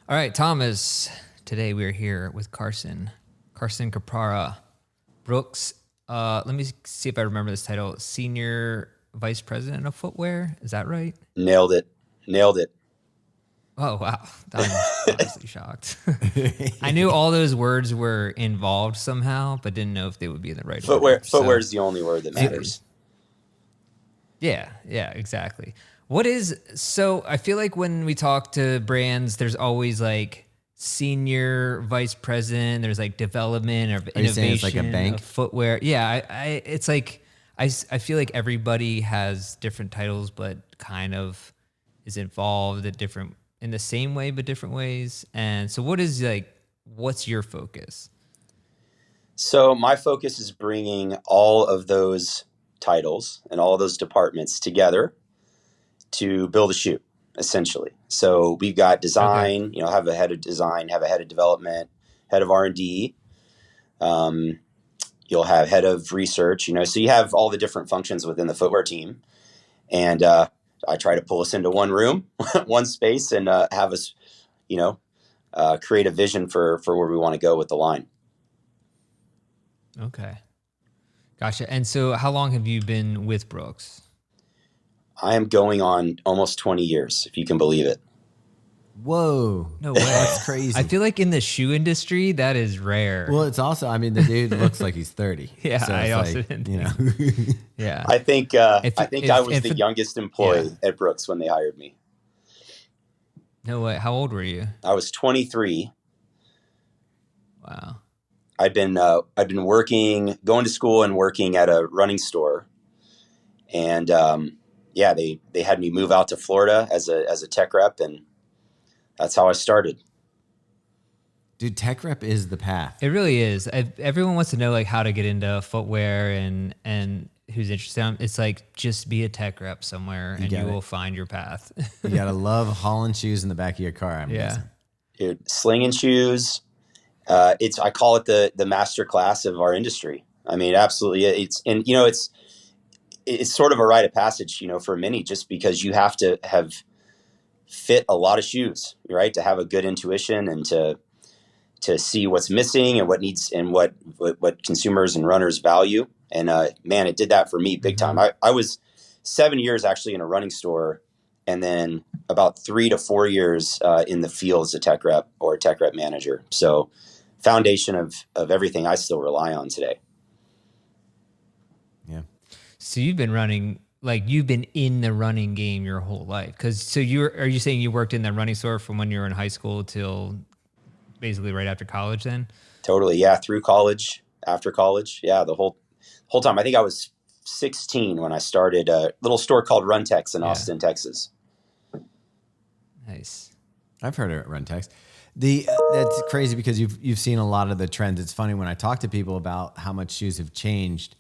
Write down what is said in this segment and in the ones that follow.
All right, Thomas. Today we're here with Carson Caprara, Brooks. Let me see if I remember this title. Senior Vice President of Footwear. Is that right? Nailed it. Oh, wow. I'm honestly shocked. I knew all those words were involved somehow, but didn't know if they would be in the right order. Footwear is the only word that matters. Yeah, exactly. So I feel like when we talk to brands, there's always like senior vice president, there's like development or innovation. Are you saying it's like a bank? Of footwear. Yeah, it's like, I feel like everybody has different titles, but kind of is involved at different, in the same way, but different ways. And so what's your focus? So my focus is bringing all of those titles and all of those departments together to build a shoe, essentially. So we've got design, have a head of design, have a head of development, head of R&D. You'll have head of research, so you have all the different functions within the footwear team. And I try to pull us into one room, one space, and have us, create a vision for where we want to go with the line. Okay. Gotcha. And so how long have you been with Brooks? I am going on almost 20 years, if you can believe it. Whoa. No way. That's crazy. I feel like in the shoe industry, that is rare. Well, it's also, the dude looks like he's 30. Yeah, so I also didn't Yeah. I think I was the youngest employee at Brooks when they hired me. No way. How old were you? I was 23. Wow. I'd been going to school and working at a running store, and they had me move out to Florida as a tech rep, and that's how I started. Dude, tech rep is the path. It really is. Everyone wants to know like how to get into footwear and who's interested. It's like just be a tech rep somewhere and you will find your path. You gotta love hauling shoes in the back of your car. I'm guessing. Dude, slinging shoes. I call it the master class of our industry. I mean, absolutely. It's sort of a rite of passage, for many, just because you have to have fit a lot of shoes, right? To have a good intuition and to see what's missing and what needs and what consumers and runners value. And man, it did that for me big time. I was 7 years actually in a running store, and then about 3 to 4 years in the field as a tech rep or a tech rep manager. So foundation of everything I still rely on today. Yeah. So you've been running, like you've been in the running game your whole life. Are you saying you worked in the running store from when you were in high school till basically right after college then? Totally. Yeah. Through college, after college. Yeah. The whole time. I think I was 16 when I started a little store called Runtex in Austin, Texas. Nice. I've heard of Runtex. That's crazy because you've seen a lot of the trends. It's funny when I talk to people about how much shoes have changed,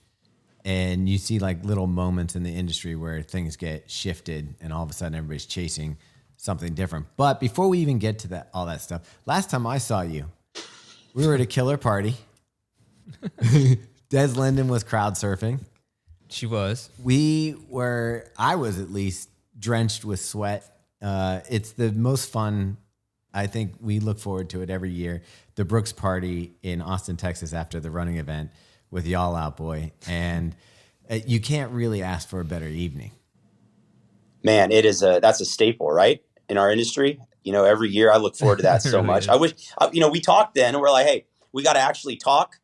and you see like little moments in the industry where things get shifted and all of a sudden everybody's chasing something different. But before we even get to all that stuff, last time I saw you, we were at a killer party. Des Linden was crowd surfing. She was. I was at least drenched with sweat. It's the most fun. I think we look forward to it every year. The Brooks party in Austin, Texas, after the running event with Y'all Out Boy. And you can't really ask for a better evening. Man, that's a staple, right? In our industry, every year I look forward to that so much. I wish, we talked then and we're like, hey, we got to actually talk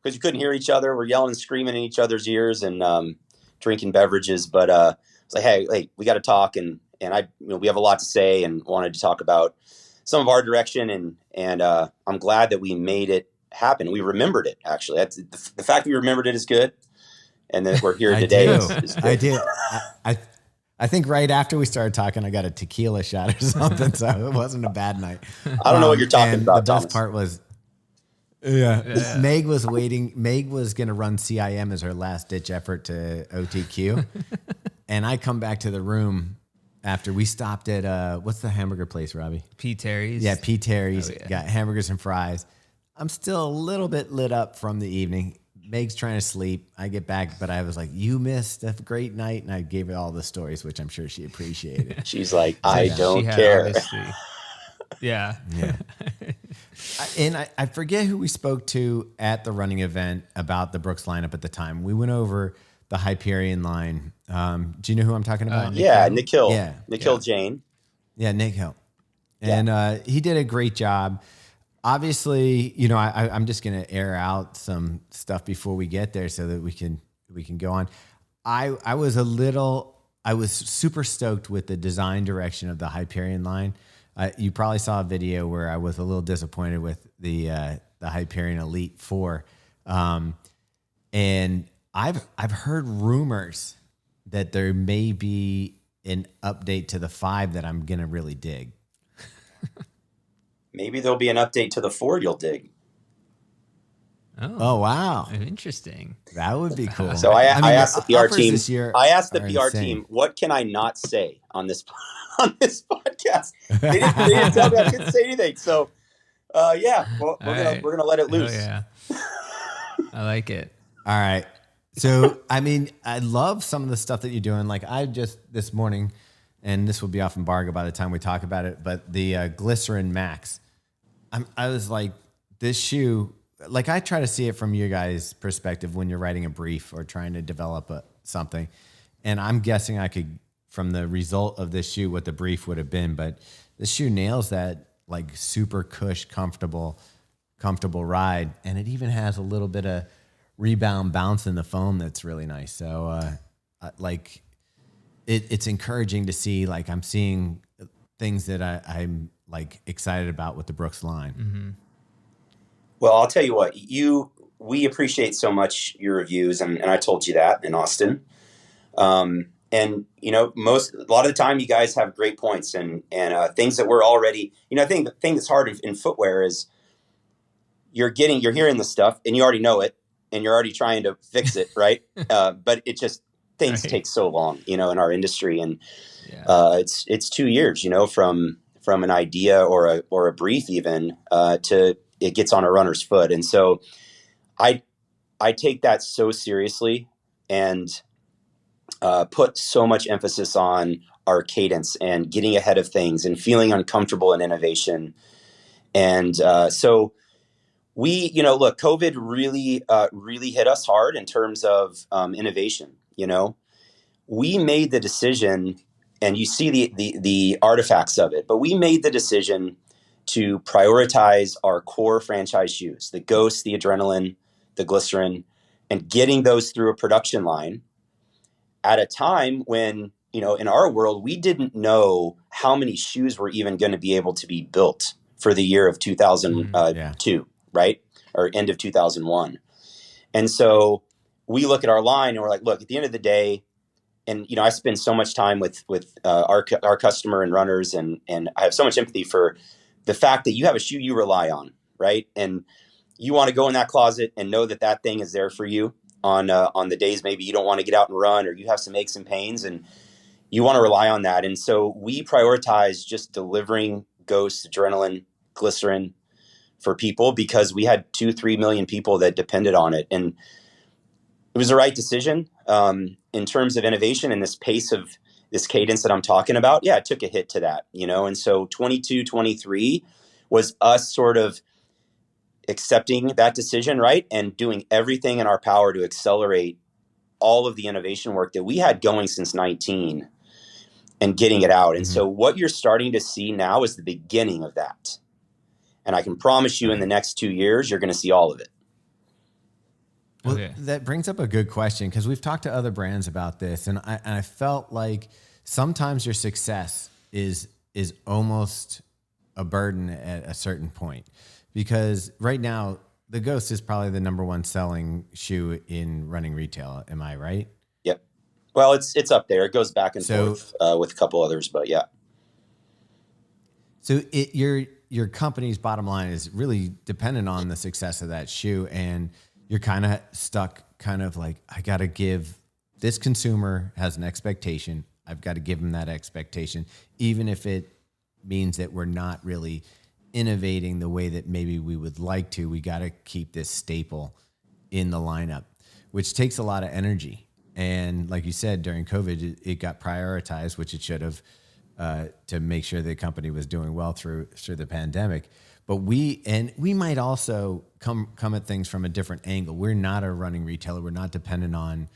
because you couldn't hear each other. We're yelling and screaming in each other's ears and drinking beverages. But it's like, hey, we got to talk. And we have a lot to say and wanted to talk about some of our direction, and I'm glad that we made it happen. We remembered it, actually. That's the fact that we remembered it is good, and that we're here today is good. I did. I think right after we started talking, I got a tequila shot or something, so it wasn't a bad night. I don't know what you're talking about, The best Thomas. part was, Meg was waiting. Meg was going to run CIM as her last-ditch effort to OTQ, and I come back to the room after we stopped at, what's the hamburger place, Robbie? P. Terry's. Yeah, P. Terry's. Oh, yeah. Got hamburgers and fries. I'm still a little bit lit up from the evening. Meg's trying to sleep. I get back, but I was like, you missed a great night. And I gave her all the stories, which I'm sure she appreciated. She's like, I don't care. Yeah. Yeah. I forget who we spoke to at the running event about the Brooks lineup at the time. We went over the Hyperion line. Do you know who I'm talking about? Nick Yeah, Hill? Nikhil. Yeah. Nikhil Yeah. Jain. Yeah, Nick Hill. Yeah. And he did a great job. Obviously, you know, I'm just going to air out some stuff before we get there so that we can go on. I was super stoked with the design direction of the Hyperion line. You probably saw a video where I was a little disappointed with the Hyperion Elite 4. And I've heard rumors that there may be an update to the 5 that I'm going to really dig. Maybe there'll be an update to the 4 you'll dig. Oh, wow. Interesting. That would be cool. So I asked the PR team. This year I asked the are PR insane. team, what can I not say on this on this podcast? They didn't tell me I couldn't say anything. So, yeah, well, we're gonna let it loose. Oh, yeah. I like it. All right. So, I mean, I love some of the stuff that you're doing. Like I just this morning, and this will be off embargo by the time we talk about it, but the Glycerin Max, I was like, this shoe, like I try to see it from your guys' perspective when you're writing a brief or trying to develop something. And I'm guessing I could, from the result of this shoe, what the brief would have been, but this shoe nails that like super cush, comfortable ride. And it even has a little bit of rebound bounce in the foam that's really nice. So like it's encouraging to see, like I'm seeing things that I'm like excited about with the Brooks line. Mm-hmm. Well, I'll tell you what, we appreciate so much your reviews, and I told you that in Austin. And you know, a lot of the time you guys have great points and things that we're already, you know, I think the thing that's hard in footwear is you're hearing the stuff and you already know it and you're already trying to fix it. Right. But it just, things take so long, you know, in our industry. And, it's 2 years, you know, from an idea or a brief even, to it gets on a runner's foot. And so I take that so seriously and, put so much emphasis on our cadence and getting ahead of things and feeling uncomfortable in innovation. And so we, you know, look, COVID really hit us hard in terms of innovation. You know, we made the decision, and you see the artifacts of it, but we made the decision to prioritize our core franchise shoes, the Ghost, the Adrenaline, the Glycerin, and getting those through a production line at a time when, you know, in our world, we didn't know how many shoes were even going to be able to be built for the year of 2002, right? Or end of 2001. And so we look at our line and we're like, look, at the end of the day, and, you know, I spend so much time with our customer and runners, and I have so much empathy for the fact that you have a shoe you rely on, right? And you want to go in that closet and know that that thing is there for you on the days maybe you don't want to get out and run, or you have some aches and pains, and you want to rely on that. And so we prioritize just delivering Ghost, Adrenaline, Glycerin for people because we had 2-3 million people that depended on it. And it was the right decision. In terms of innovation and this pace of this cadence that I'm talking about, yeah, it took a hit to that, you know? And so 22, 23 was us sort of accepting that decision, right? And doing everything in our power to accelerate all of the innovation work that we had going since 19 and getting it out. And so what you're starting to see now is the beginning of that. And I can promise you in the next 2 years, you're going to see all of it. Well, that brings up a good question, because we've talked to other brands about this, and I felt like sometimes your success is almost a burden at a certain point, because right now the Ghost is probably the number one selling shoe in running retail. Am I right? Yep. Well, it's up there. It goes back and forth with a couple others, but yeah. So your company's bottom line is really dependent on the success of that shoe, and you're kind of stuck, kind of like, I got to give, this consumer has an expectation. I've got to give them that expectation, even if it means that we're not really innovating the way that maybe we would like to. We got to keep this staple in the lineup, which takes a lot of energy. And like you said, during COVID, it got prioritized, which it should have. to make sure the company was doing well through the pandemic. But we might also come at things from a different angle. We're not a running retailer. We're not dependent on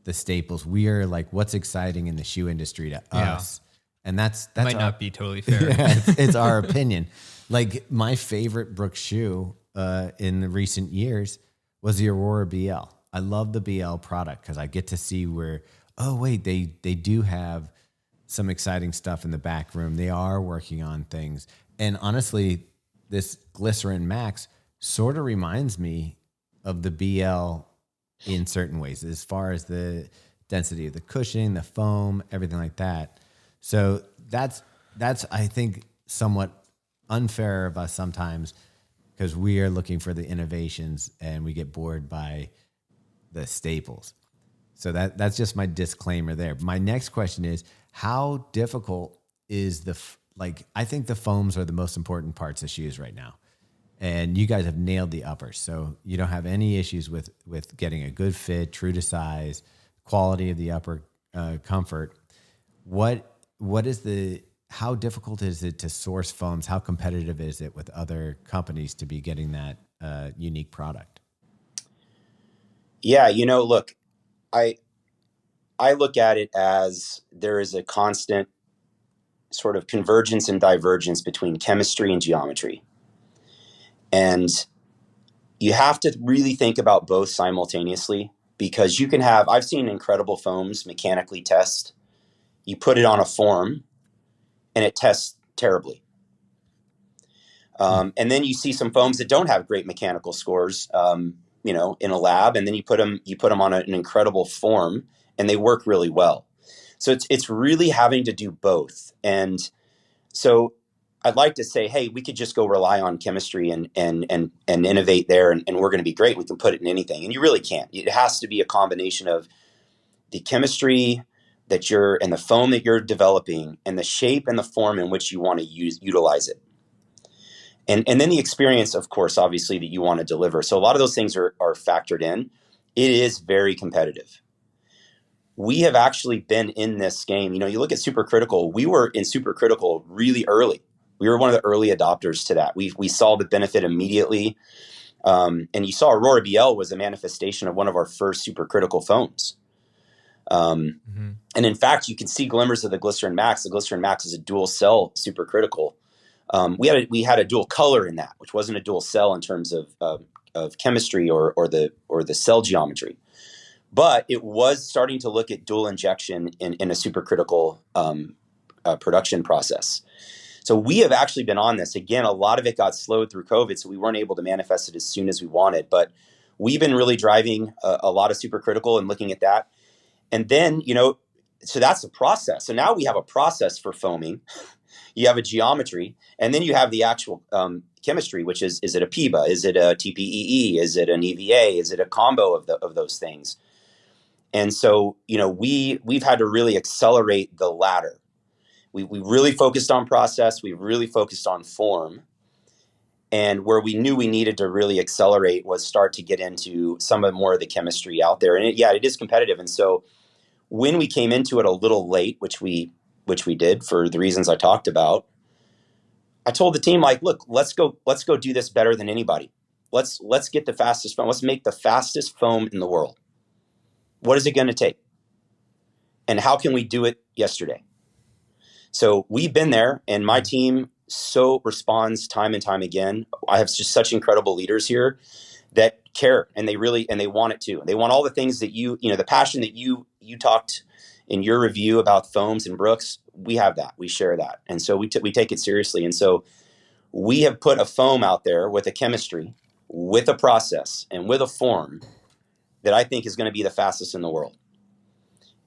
the staples. We are like, what's exciting in the shoe industry to us. And that's might not be totally fair. Yeah, it's our opinion. Like my favorite Brooks shoe in the recent years was the Aurora BL. I love the BL product because I get to see where, oh wait, they do have some exciting stuff in the back room. They are working on things. And honestly, this Glycerin Max sort of reminds me of the BL in certain ways, as far as the density of the cushioning, the foam, everything like that. So that's I think somewhat unfair of us sometimes because we are looking for the innovations and we get bored by the staples. So that's just my disclaimer there. My next question is, how difficult is I think the foams are the most important parts of shoes right now. And you guys have nailed the uppers. So you don't have any issues with getting a good fit, true to size, quality of the upper, comfort. How difficult is it to source foams? How competitive is it with other companies to be getting that unique product? Yeah, look, I look at it as there is a constant sort of convergence and divergence between chemistry and geometry. And you have to really think about both simultaneously because I've seen incredible foams mechanically test. You put it on a form and it tests terribly. And then you see some foams that don't have great mechanical scores, in a lab, and then you put them on an incredible form and they work really well. So it's really having to do both. And so I'd like to say, hey, we could just go rely on chemistry and innovate there and we're going to be great. We can put it in anything. And you really can't. It has to be a combination of the chemistry and the foam that you're developing and the shape and the form in which you want to utilize it. And then the experience, of course, obviously, that you want to deliver. So a lot of those things are factored in. It is very competitive. We have actually been in this game. You look at supercritical. We were in supercritical really early. We were one of the early adopters to that. We saw the benefit immediately. And you saw Aurora BL was a manifestation of one of our first supercritical foams. And in fact, you can see glimmers of the Glycerin Max. The Glycerin Max is a dual cell supercritical. We had a dual color in that, which wasn't a dual cell in terms of chemistry or the cell geometry. But it was starting to look at dual injection in a supercritical production process. So we have actually been on this. Again, a lot of it got slowed through COVID, so we weren't able to manifest it as soon as we wanted. But we've been really driving a lot of supercritical and looking at that. And then, so that's the process. So now we have a process for foaming. You have a geometry, and then you have the actual chemistry, which is it a PIBA? Is it a TPEE? Is it an EVA? Is it a combo of those things? And so, we've had to really accelerate the latter. We really focused on process. We really focused on form. And where we knew we needed to really accelerate was start to get into some of more of the chemistry out there. And it is competitive. And so when we came into it a little late, which we did for the reasons I talked about, I told the team, look, let's go do this better than anybody. Let's get the fastest foam. Let's make the fastest foam in the world. What is it going to take? And how can we do it yesterday? So we've been there, and my team so responds time and time again. I have just such incredible leaders here that care, and they want it too. They want all the things that the passion that you talked in your review about foams and Brooks. We have that. We share that. And so we take it seriously. And so we have put a foam out there with a chemistry, with a process, and with a form that I think is going to be the fastest in the world.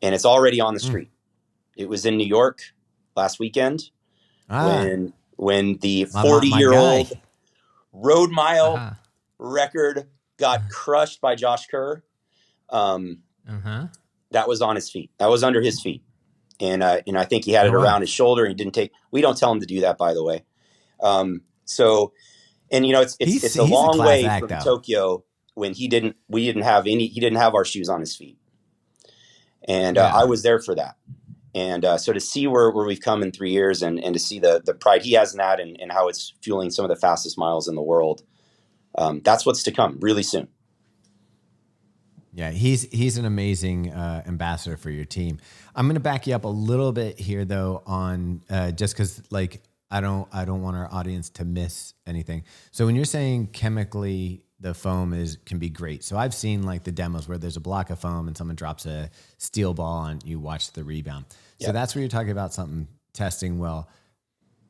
And it's already on the street. It was in New York last weekend when the 40-year-old road mile record got crushed by Josh Kerr. That was on his feet. That was under his feet. And I think he had it around his shoulder, and he didn't take. We don't tell him to do that, by the way. It's a long way from Tokyo when he didn't have our shoes on his feet. And I was there for that. And so to see where we've come in 3 years, and to see the pride he has in that, and how it's fueling some of the fastest miles in the world, that's what's to come really soon. Yeah, he's an amazing ambassador for your team. I'm going to back you up a little bit here, though, on just because, like, I don't want our audience to miss anything. So when you're saying chemically the foam can be great, so I've seen like the demos where there's a block of foam and someone drops a steel ball and you watch the rebound. So that's where you're talking about something testing well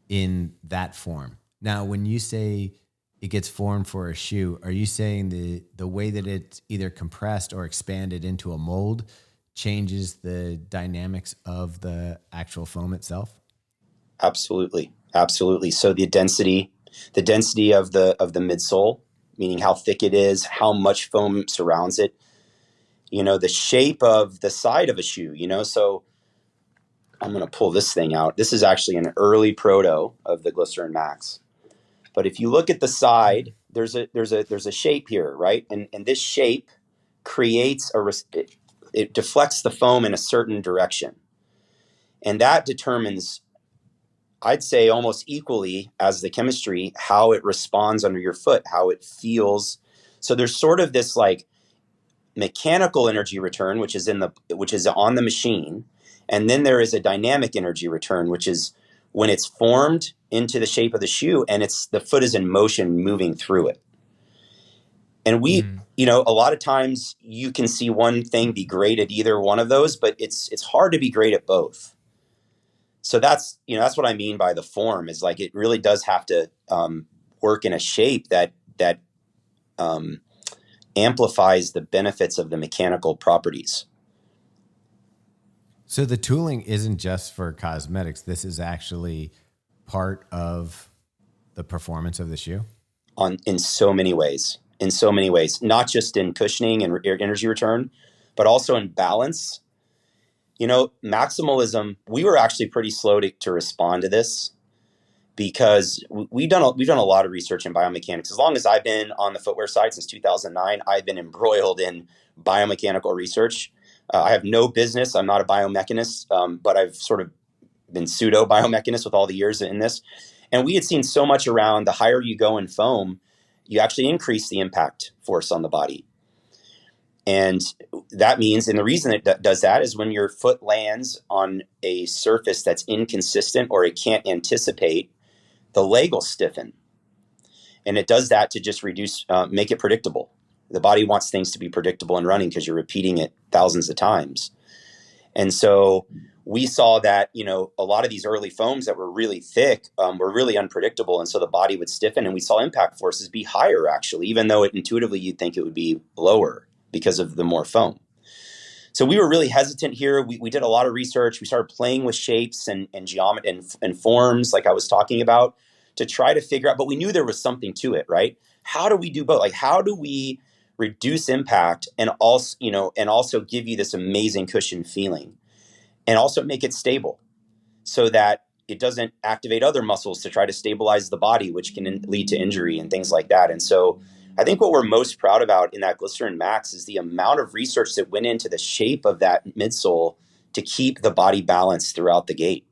in that form. Now, when you say it gets formed for a shoe, are you saying the way that it's either compressed or expanded into a mold changes the dynamics of the actual foam itself? Absolutely. Absolutely. So the density of the midsole, meaning how thick it is, how much foam surrounds it, the shape of the side of a shoe, so I'm going to pull this thing out. This is actually an early proto of the Glycerin Max. But if you look at the side, there's a shape here, right? And this shape creates it deflects the foam in a certain direction. And that determines, I'd say almost equally as the chemistry, how it responds under your foot, how it feels. So there's sort of this like mechanical energy return, which is on the machine. And then there is a dynamic energy return, which is when it's formed into the shape of the shoe and the foot is in motion moving through it. And a lot of times you can see one thing be great at either one of those, but it's hard to be great at both. So that's what I mean by the form, is like, it really does have to work in a shape that amplifies the benefits of the mechanical properties. So the tooling isn't just for cosmetics. This is actually part of the performance of the shoe in so many ways, not just in cushioning and energy return, but also in balance. Maximalism, we were actually pretty slow to respond to this, because we've done a lot of research in biomechanics. As long as I've been on the footwear side, since 2009, I've been embroiled in biomechanical research. I have no business. I'm not a biomechanist, but I've sort of been pseudo biomechanist with all the years in this. And we had seen so much around, the higher you go in foam, you actually increase the impact force on the body. And that means, and the reason it does that is when your foot lands on a surface that's inconsistent or it can't anticipate, the leg will stiffen. And it does that to just make it predictable. The body wants things to be predictable and running because you're repeating it thousands of times. And so we saw that, a lot of these early foams that were really thick were really unpredictable. And so the body would stiffen, and we saw impact forces be higher, actually, even though intuitively you'd think it would be lower because of the more foam. So we were really hesitant here. We did a lot of research. We started playing with shapes and geometry and forms, like I was talking about, to try to figure out, but we knew there was something to it, right? How do we do both? Like, how do we reduce impact and also give you this amazing cushion feeling, and also make it stable so that it doesn't activate other muscles to try to stabilize the body, which can lead to injury and things like that. And so I think what we're most proud about in that Glycerin Max is the amount of research that went into the shape of that midsole to keep the body balanced throughout the gait.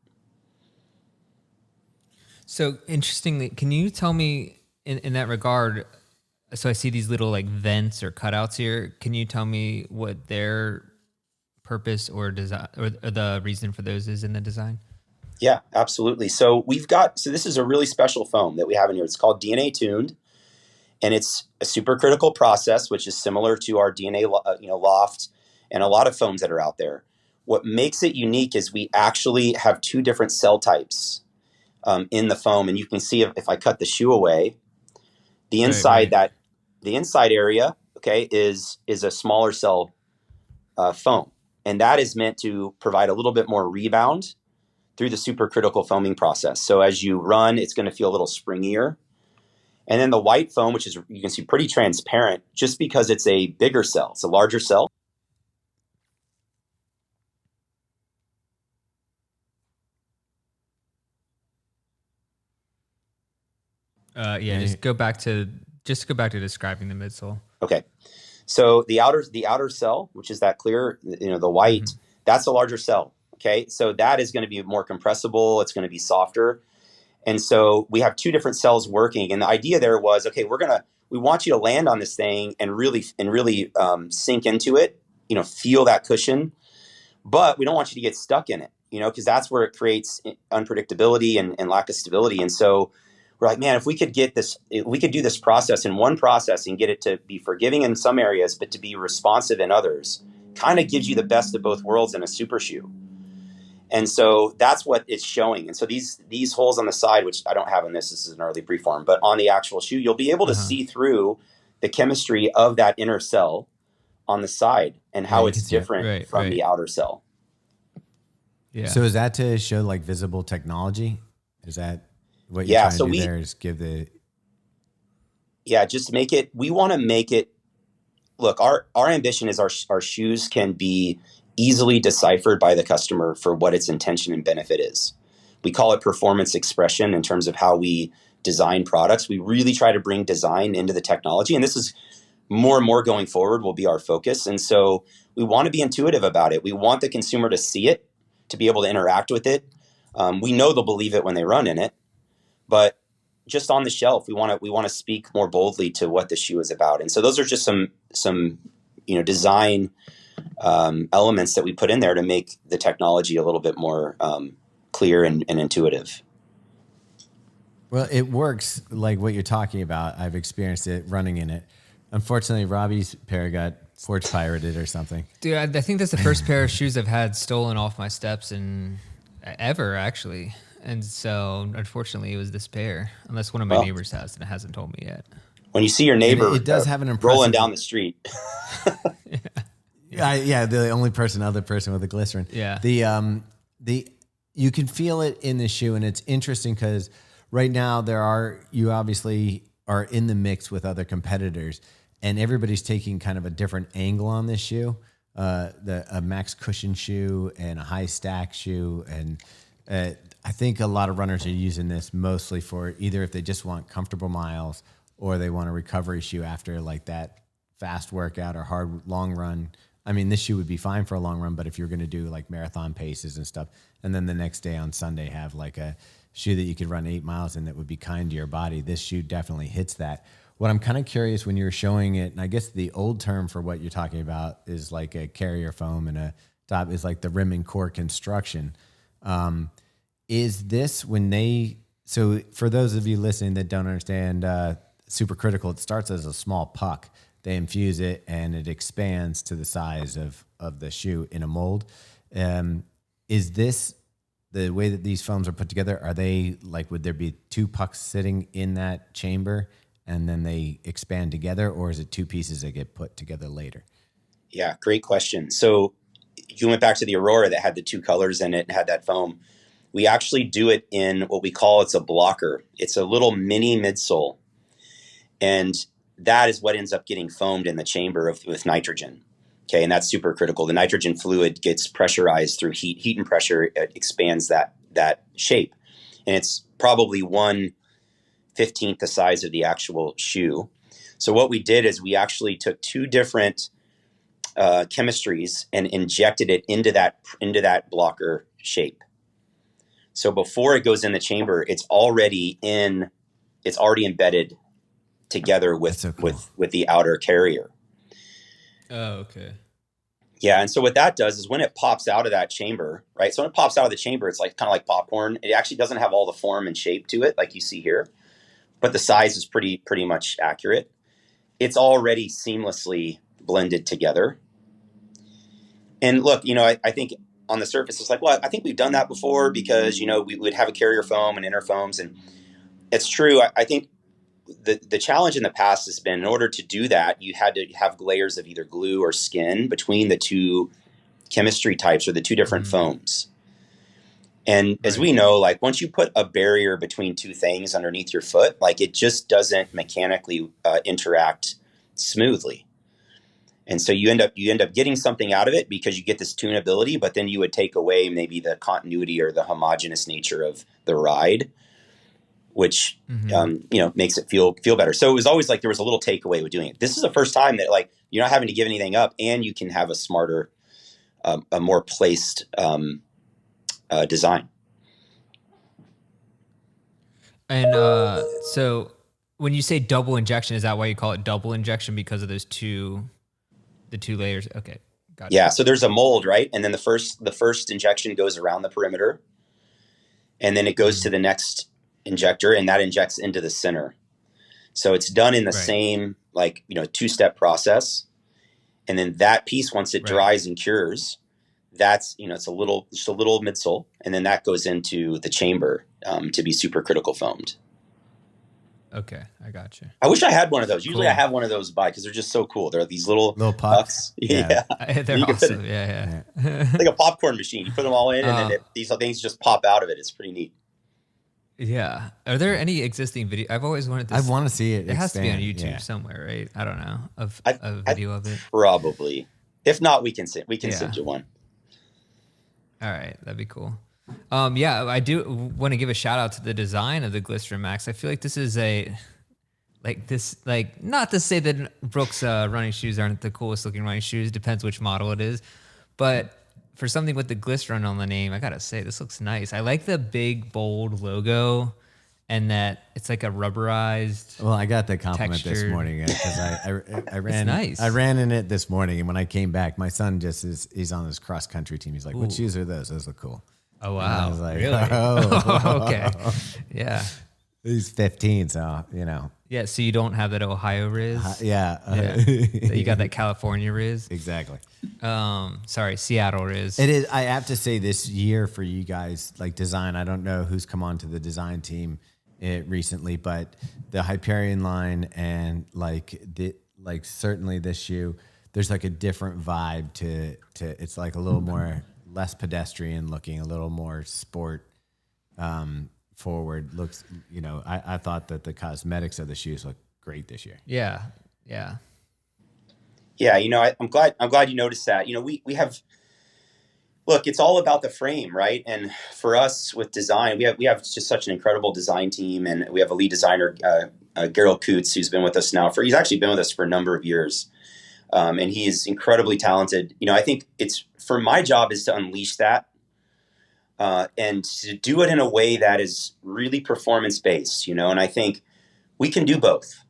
So interestingly, can you tell me in that regard, so I see these little like vents or cutouts here. Can you tell me what their purpose or design or the reason for those is in the design? Yeah, absolutely. So this is a really special foam that we have in here. It's called DNA tuned, and it's a supercritical process, which is similar to our DNA loft and a lot of foams that are out there. What makes it unique is we actually have two different cell types in the foam, and you can see if I cut the shoe away, the inside the inside area, okay, is a smaller cell foam, and that is meant to provide a little bit more rebound through the supercritical foaming process. So as you run, it's going to feel a little springier. And then the white foam, which is, you can see, pretty transparent, just because it's a bigger cell, it's a larger cell. Just go back to describing the midsole. Okay. So the outer cell, which is that clear, the white, that's a larger cell. Okay. So that is going to be more compressible. It's going to be softer. And so we have two different cells working. And the idea there was, okay, we want you to land on this thing and really sink into it, feel that cushion, but we don't want you to get stuck in it, because that's where it creates unpredictability and lack of stability. And so we're like, man, if we could do this process in one process and get it to be forgiving in some areas, but to be responsive in others, kind of gives you the best of both worlds in a super shoe. And so that's what it's showing. And so these holes on the side, which I don't have in this is an early preform, but on the actual shoe, you'll be able to see through the chemistry of that inner cell on the side and how it's different from the outer cell. Yeah. So is that to show like visible technology? Is that what you're trying to do there is give the... Yeah, just make it, we want to make it, look, our ambition is our shoes can be easily deciphered by the customer for what its intention and benefit is. We call it performance expression in terms of how we design products. We really try to bring design into the technology, and this is more and more going forward will be our focus. And so we want to be intuitive about it. We want the consumer to see it, to be able to interact with it. We know they'll believe it when they run in it, but just on the shelf, we want to speak more boldly to what the shoe is about. And so those are just some design elements that we put in there to make the technology a little bit more clear and intuitive. Well, it works like what you're talking about. I've experienced it running in it. Unfortunately, Robbie's pair got forge pirated or something. Dude, I think that's the first pair of shoes I've had stolen off my steps in ever, actually. And so, unfortunately, it was this pair. Unless one of my neighbors has, and it hasn't told me yet. When you see your neighbor, it does have an impressive... rolling down the street. Yeah, the only other person with the glycerin. Yeah. You can feel it in the shoe, and it's interesting because right now you obviously are in the mix with other competitors, and everybody's taking kind of a different angle on this shoe. A max cushion shoe and a high stack shoe, and I think a lot of runners are using this mostly for either if they just want comfortable miles or they want a recovery shoe after like that fast workout or hard long run. I mean, this shoe would be fine for a long run, but if you're going to do like marathon paces and stuff, and then the next day on Sunday have like a shoe that you could run 8 miles in that would be kind to your body, this shoe definitely hits that. What I'm kind of curious when you're showing it, and I guess the old term for what you're talking about is like a carrier foam and a top is like the rim and core construction. Is this so for those of you listening that don't understand supercritical, it starts as a small puck. They infuse it and it expands to the size of the shoe in a mold. Is this the way that these foams are put together? Are they like, would there be 2 pucks sitting in that chamber and then they expand together, or is it 2 pieces that get put together later? Yeah, great question. So you went back to the Aurora that had the 2 colors in it and had that foam. We actually do it in what we call it's a blocker. It's a little mini midsole. And that is what ends up getting foamed in the chamber with nitrogen. Okay, and that's super critical. The nitrogen fluid gets pressurized through heat and pressure. It expands that shape. And it's probably 1/15 the size of the actual shoe. So what we did is we actually took 2 different chemistries and injected it into that blocker shape. So before it goes in the chamber, it's already embedded together with so cool. with the outer carrier. Oh, okay. Yeah, and so what that does is when it pops out of that chamber, right? So when it pops out of the chamber, it's like kind of like popcorn. It actually doesn't have all the form and shape to it like you see here, but the size is pretty much accurate. It's already seamlessly blended together. And look, I think on the surface, it's like, well, I think we've done that before because, we would have a carrier foam and inner foams. And it's true. I think the challenge in the past has been in order to do that, you had to have layers of either glue or skin between the 2 chemistry types or the 2 different foams. And as we know, like once you put a barrier between 2 things underneath your foot, like it just doesn't mechanically interact smoothly. And so you end up getting something out of it because you get this tunability, but then you would take away maybe the continuity or the homogeneous nature of the ride, which makes it feel better. So it was always like there was a little takeaway with doing it. This is the first time that like you're not having to give anything up, and you can have a smarter, a more placed design. And so when you say double injection, is that why you call it double injection, because of the two layers? Okay, gotcha. Yeah. So there's a mold, right? And then the first injection goes around the perimeter, and then it goes to the next injector, and that injects into the center. So it's done in the same, like, 2-step process. And then that piece, once it dries and cures, that's, it's just a little midsole. And then that goes into the chamber to be supercritical foamed. Okay, I got you. I wish I had one of those. Usually I have one of those by, because they're just so cool. They're these little pucks. Yeah. They're awesome. Yeah. Like a popcorn machine. You put them all in, and then these things just pop out of it. It's pretty neat. Yeah. Are there any existing video? I've always wanted to. I want to see it. It has to be on YouTube somewhere, right? I don't know, of a video of it. Probably. If not, we can send you one. All right, that'd be cool. Yeah, I do want to give a shout out to the design of the Glycerin Max. I feel like this is not to say that Brooks running shoes aren't the coolest looking running shoes. Depends which model it is, but for something with the glycerin on the name, I gotta say this looks nice. I like the big bold logo, and that it's like a rubberized. Well, I got the compliment this morning because I ran. Nice. I ran in it this morning, and when I came back, my son he's on his cross country team. He's like, "What shoes are those? Those look cool." Oh wow! And I was like, really? Oh, okay. Yeah. He's 15, so Yeah, so you don't have that Ohio Riz. Yeah. You got that California Riz. Exactly. Sorry, Seattle Riz. It is. I have to say, this year for you guys, like design. I don't know who's come on to the design team recently, but the Hyperion line and certainly this shoe, there's like a different vibe to. It's like a little more less pedestrian looking, a little more sport. Forward looks, I thought that the cosmetics of the shoes look great this year. Yeah. I'm glad you noticed that. We have, look, it's all about the frame, right? And for us with design, we have just such an incredible design team, and we have a lead designer, Gerald Coots, who's been with us now he's actually been with us for a number of years. And he is incredibly talented. I think for my job is to unleash that. And to do it in a way that is really performance-based, and I think we can do both.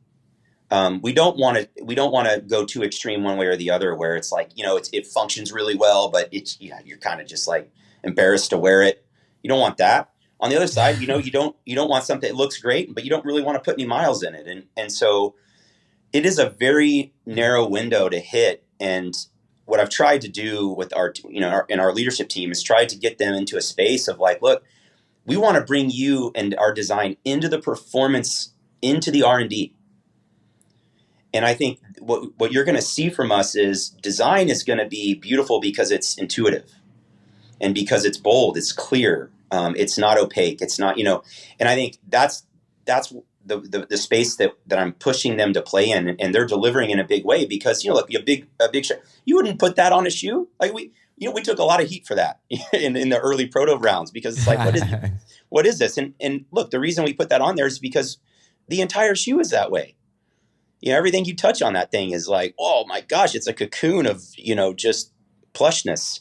We don't want to go too extreme one way or the other, where it's like, it functions really well, but you're kind of just like embarrassed to wear it. You don't want that. On the other side, you don't want something that looks great, but you don't really want to put any miles in it. And so it is a very narrow window to hit. And what I've tried to do with our leadership team is try to get them into a space of like, look, we want to bring you and our design into the performance, into the R&D. And I think what you're going to see from us is design is going to be beautiful because it's intuitive, and because it's bold, it's clear, it's not opaque, it's not, and I think that's the space that I'm pushing them to play in, and they're delivering in a big way, because, look, a big shoe, you wouldn't put that on a shoe. Like we took a lot of heat for that in the early proto rounds, because it's like, what is this? And look, the reason we put that on there is because the entire shoe is that way. Everything you touch on that thing is like, oh my gosh, it's a cocoon of, just plushness.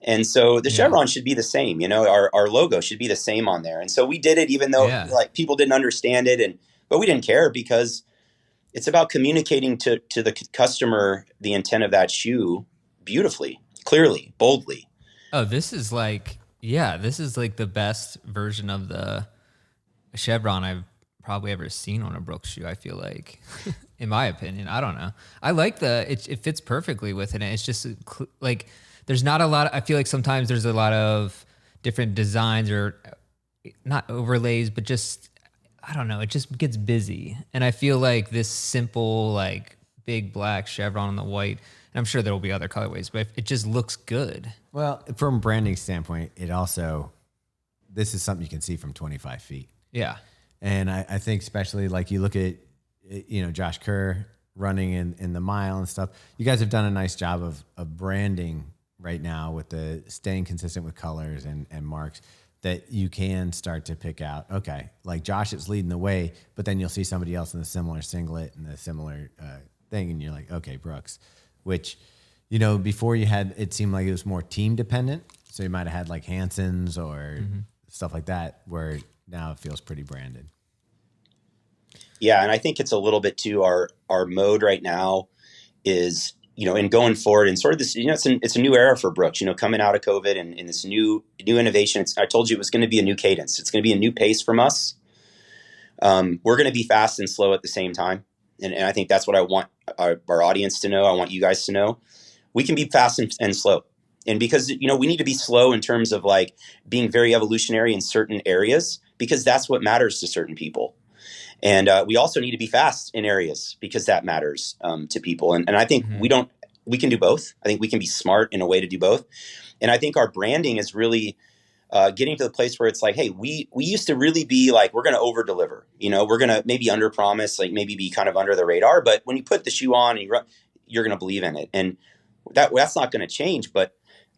And so the chevron should be the same, our logo should be the same on there. And so we did it, even though like people didn't understand it, but we didn't care, because it's about communicating to the customer the intent of that shoe beautifully, clearly, boldly. Oh, this is like the best version of the chevron I've probably ever seen on a Brooks shoe, I feel like, in my opinion. I don't know. I like it fits perfectly with it. And it's just like, there's not a lot. I feel like sometimes there's a lot of different designs, or not overlays, but just, I don't know. It just gets busy. And I feel like this simple, like big black chevron on the white, and I'm sure there will be other colorways, but it just looks good. Well, from a branding standpoint, this is something you can see from 25 feet. Yeah. And I think especially like you look at, Josh Kerr running in the mile and stuff, you guys have done a nice job of branding right now, with the staying consistent with colors and marks, that you can start to pick out, okay, like Josh is leading the way, but then you'll see somebody else in a similar singlet and a similar thing, and you're like, okay, Brooks, which, before it seemed like it was more team dependent. So you might have had like Hanson's or stuff like that, where now it feels pretty branded. Yeah, and I think it's a little bit too our mode right now is, and going forward and sort of this, it's a new era for Brooks, coming out of COVID and this new innovation. I told you it was going to be a new cadence. It's going to be a new pace from us. We're going to be fast and slow at the same time. And I think that's what I want our audience to know. I want you guys to know. We can be fast and slow. And because, we need to be slow in terms of like being very evolutionary in certain areas, because that's what matters to certain people. And we also need to be fast in areas because that matters to people. And I think we can do both. I think we can be smart in a way to do both. And I think our branding is really getting to the place where it's like, hey, we used to really be like, we're going to over deliver, we're going to maybe under promise, like maybe be kind of under the radar. But when you put the shoe on and you're going to believe in it. And that's not going to change. But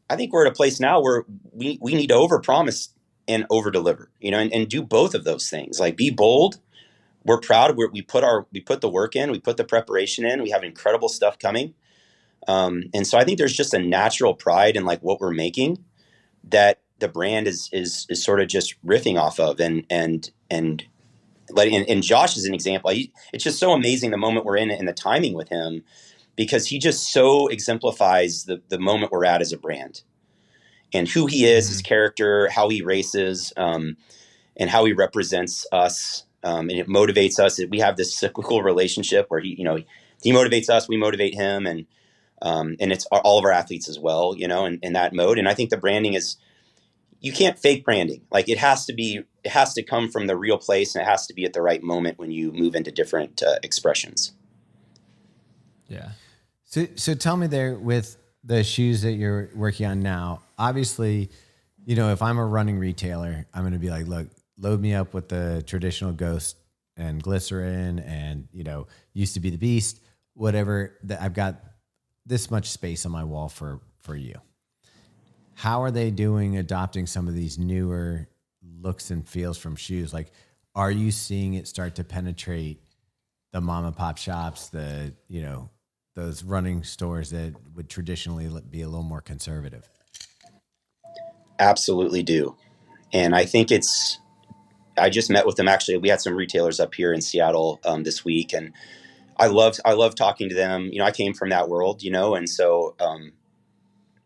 I think we're at a place now where we need to over promise and over deliver, and do both of those things. Like be bold. We're proud. We put the work in, we put the preparation in, we have incredible stuff coming. And so I think there's just a natural pride in like what we're making that the brand is sort of just riffing off of. And Josh is an example. It's just so amazing the moment we're in and the timing with him, because he just so exemplifies the moment we're at as a brand and who he is, his character, how he races, and how he represents us. And it motivates us. We have this cyclical relationship where he motivates us, we motivate him, and it's all of our athletes as well, in that mode. And I think the branding is, you can't fake branding. Like it has to come from the real place, and it has to be at the right moment when you move into different expressions. Yeah. So tell me there with the shoes that you're working on now, obviously, if I'm a running retailer, I'm going to be like, look, load me up with the traditional Ghost and Glycerin and, used to be the Beast, whatever, that I've got this much space on my wall for you. How are they adopting some of these newer looks and feels from shoes? Like, are you seeing it start to penetrate the mom and pop shops, those running stores that would traditionally be a little more conservative? Absolutely do. And I think I just met with them. Actually, we had some retailers up here in Seattle this week, and I love talking to them. I came from that world, and so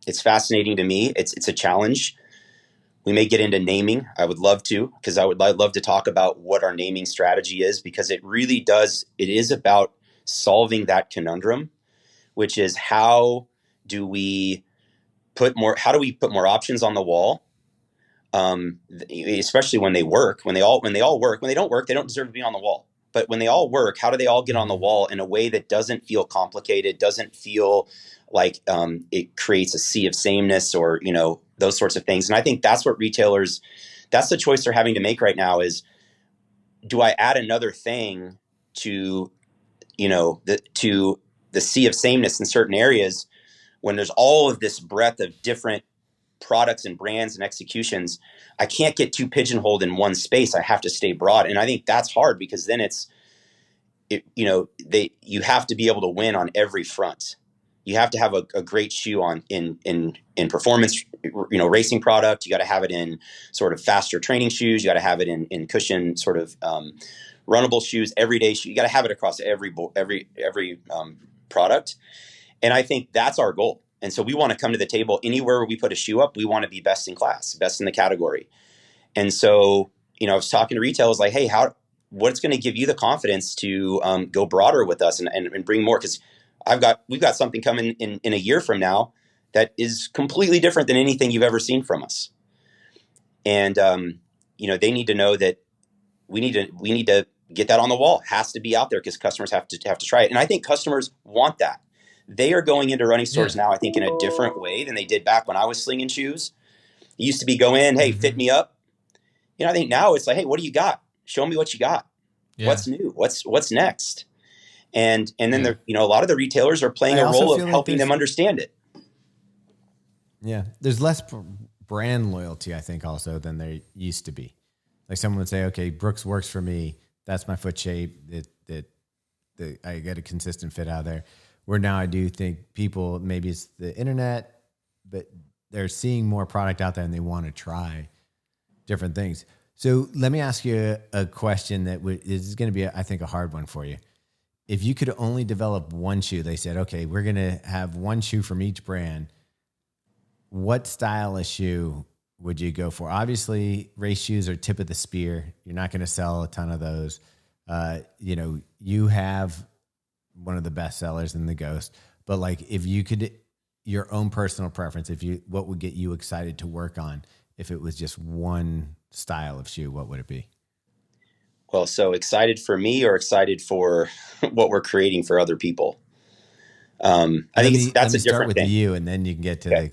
it's fascinating to me. It's a challenge. We may get into naming. I would love to, because I'd love to talk about what our naming strategy is, because it really does. It is about solving that conundrum, which is how do we put more options on the wall? Especially when they work, when they all work. When they don't work, they don't deserve to be on the wall. But when they all work, how do they all get on the wall in a way that doesn't feel complicated, doesn't feel like it creates a sea of sameness, or those sorts of things? And I think that's what retailers, that's the choice they're having to make right now is, do I add another thing to the sea of sameness in certain areas, when there's all of this breadth of different products and brands and executions? I can't get too pigeonholed in one space. I have to stay broad. And I think that's hard, because then you have to be able to win on every front. You have to have a great shoe in performance, racing product. You got to have it in sort of faster training shoes. You got to have it in cushion sort of runnable shoes, everyday shoes. You got to have it across every product. And I think that's our goal. And so we want to come to the table anywhere where we put a shoe up. We want to be best in class, best in the category. And so, I was talking to retailers like, hey, what's going to give you the confidence to go broader with us and bring more? Because we've got something coming in a year from now that is completely different than anything you've ever seen from us. And they need to know that we need to get that on the wall. It has to be out there, because customers have to try it. And I think customers want that. They are going into running stores now, I think, in a different way than they did back when I was slinging shoes. It used to be go in, hey, fit me up. I think now it's like, hey, what do you got? Show me what you got. Yeah. What's new? What's next? And then a lot of the retailers are playing a role of helping them understand it. Yeah, there's less brand loyalty, I think, also than there used to be. Like someone would say, okay, Brooks works for me. That's my foot shape. I get a consistent fit out of there. Where now I do think people, maybe it's the internet, but they're seeing more product out there and they want to try different things. So let me ask you a question that is going to be, I think, a hard one for you. If you could only develop one shoe, they said, okay, we're going to have one shoe from each brand. What style of shoe would you go for? Obviously, race shoes are tip of the spear. You're not going to sell a ton of those. You have one of the best sellers in the Ghost, but like if you could, your own personal preference, what would get you excited to work on if it was just one style of shoe, what would it be? Well, so excited for me or excited for what we're creating for other people? I think that's a start different with thing. you, and then you can get to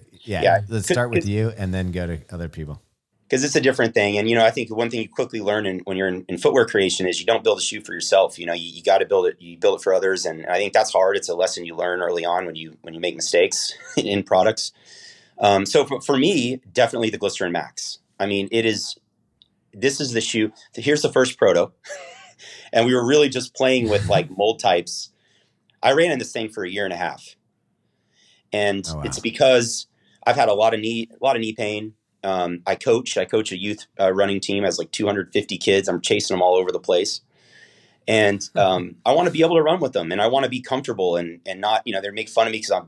let's start with you and then go to other people. Because it's a different thing. And, I think one thing you quickly learn when you're in footwear creation is you don't build a shoe for yourself. You got to build it. You build it for others. And I think that's hard. It's a lesson you learn early on when you make mistakes in products. So for me, definitely the Glycerin Max. I mean, this is the shoe. Here's the first proto. And we were really just playing with like mold types. I ran in this thing for a year and a half. And It's because I've had a lot of knee pain. I coach a youth running team as like 250 kids. I'm chasing them all over the place. And I want to be able to run with them, and I want to be comfortable and not, they make fun of me because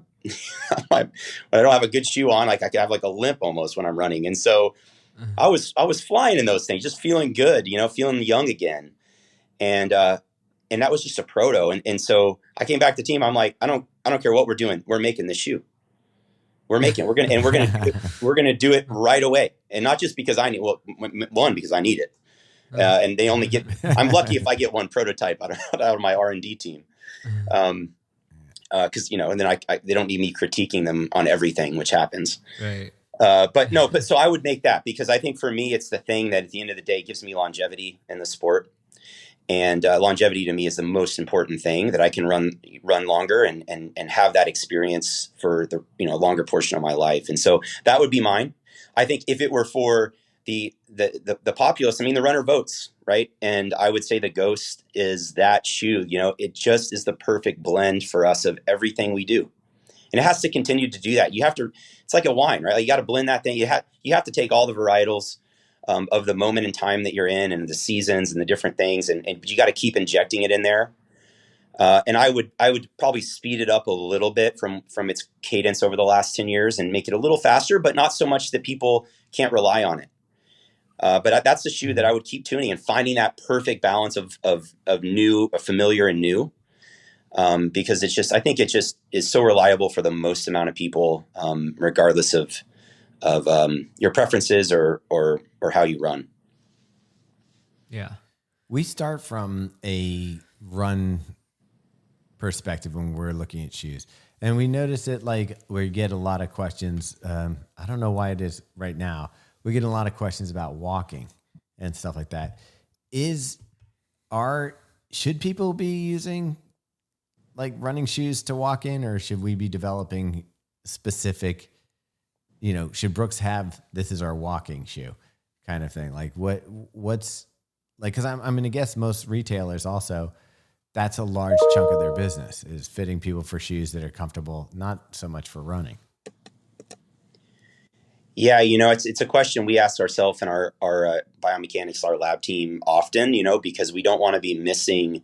I don't have a good shoe on. Like I could have like a limp almost when I'm running. And so I was flying in those things, just feeling good, feeling young again. And that was just a proto. And so I came back to the team. I'm like, I don't care what we're doing. We're making this shoe. We're gonna do it right away, and not just because I need. Well, one, because I need it, and they only get. I'm lucky if I get one prototype out of my R&D team, because and then they don't need me critiquing them on everything, which happens. Right. But so I would make that, because I think for me it's the thing that at the end of the day gives me longevity in the sport. And longevity to me is the most important thing, that I can run longer and have that experience for the longer portion of my life. And so that would be mine. I think if it were for the populace, the runner votes, right? And I would say the Ghost is that shoe. It just is the perfect blend for us of everything we do. And it has to continue to do that. It's like a wine, right? Like you got to blend that thing. You have to take all the varietals of the moment in time that you're in, and the seasons and the different things, and you got to keep injecting it in there. And I would probably speed it up a little bit from its cadence over the last 10 years and make it a little faster, but not so much that people can't rely on it. But that's the shoe that I would keep tuning and finding that perfect balance of new, familiar and new. Because I think it just is so reliable for the most amount of people, regardless of your preferences or how you run. Yeah. We start from a run perspective when we're looking at shoes, and we notice it, like we get a lot of questions. I don't know why it is right now. We get a lot of questions about walking and stuff like that. Should people be using like running shoes to walk in, or should we be developing specific, should Brooks have, this is our walking shoe kind of thing? Like what's like, cause I'm going to guess most retailers also, that's a large chunk of their business is fitting people for shoes that are comfortable, not so much for running. Yeah. It's a question we ask ourselves and our biomechanics, our lab team often, because we don't want to be missing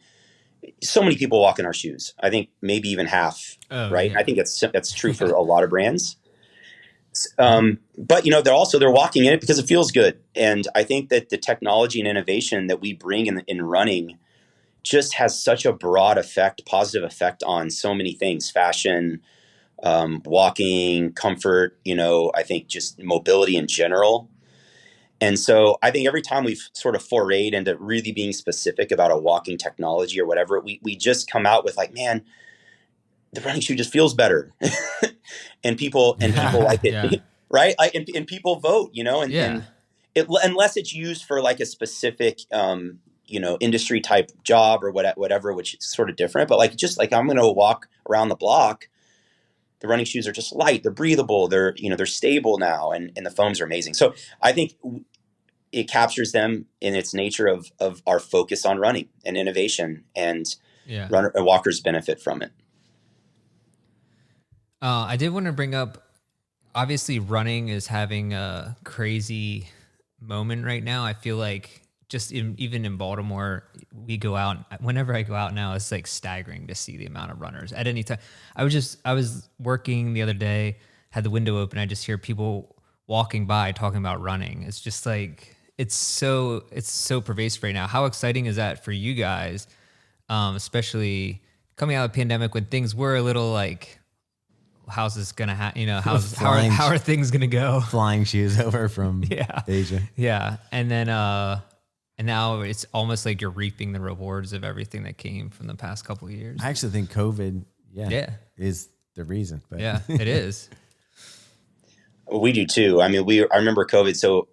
so many people walk in our shoes. I think maybe even half, right? Yeah. I think that's true for a lot of brands. But they're walking in it because it feels good. And I think that the technology and innovation that we bring in running just has such a broad effect, positive effect on so many things: fashion, walking, comfort, I think just mobility in general. And so I think every time we've sort of forayed into really being specific about a walking technology or whatever, we just come out with like, man, the running shoe just feels better. and people like it, yeah. Right? And people vote, and unless it's used for like a specific, industry type job or whatever, which is sort of different. But like, just like I'm going to walk around the block, the running shoes are just light, they're breathable, they're stable now, and the foams are amazing. So I think it captures them in its nature of our focus on running and innovation, and walkers benefit from it. I did want to bring up, obviously running is having a crazy moment right now. I feel like even in Baltimore, we go out. Whenever I go out now, it's like staggering to see the amount of runners at any time. I was working the other day, had the window open. I just hear people walking by talking about running. It's just like it's so pervasive right now. How exciting is that for you guys, especially coming out of the pandemic when things were a little like, how's this gonna how are things gonna go? Flying shoes over from Yeah. Asia. Yeah. And now it's almost like you're reaping the rewards of everything that came from the past couple of years. I actually think COVID, Yeah. is the reason. But Yeah, it is. We do too. I mean, I remember COVID. So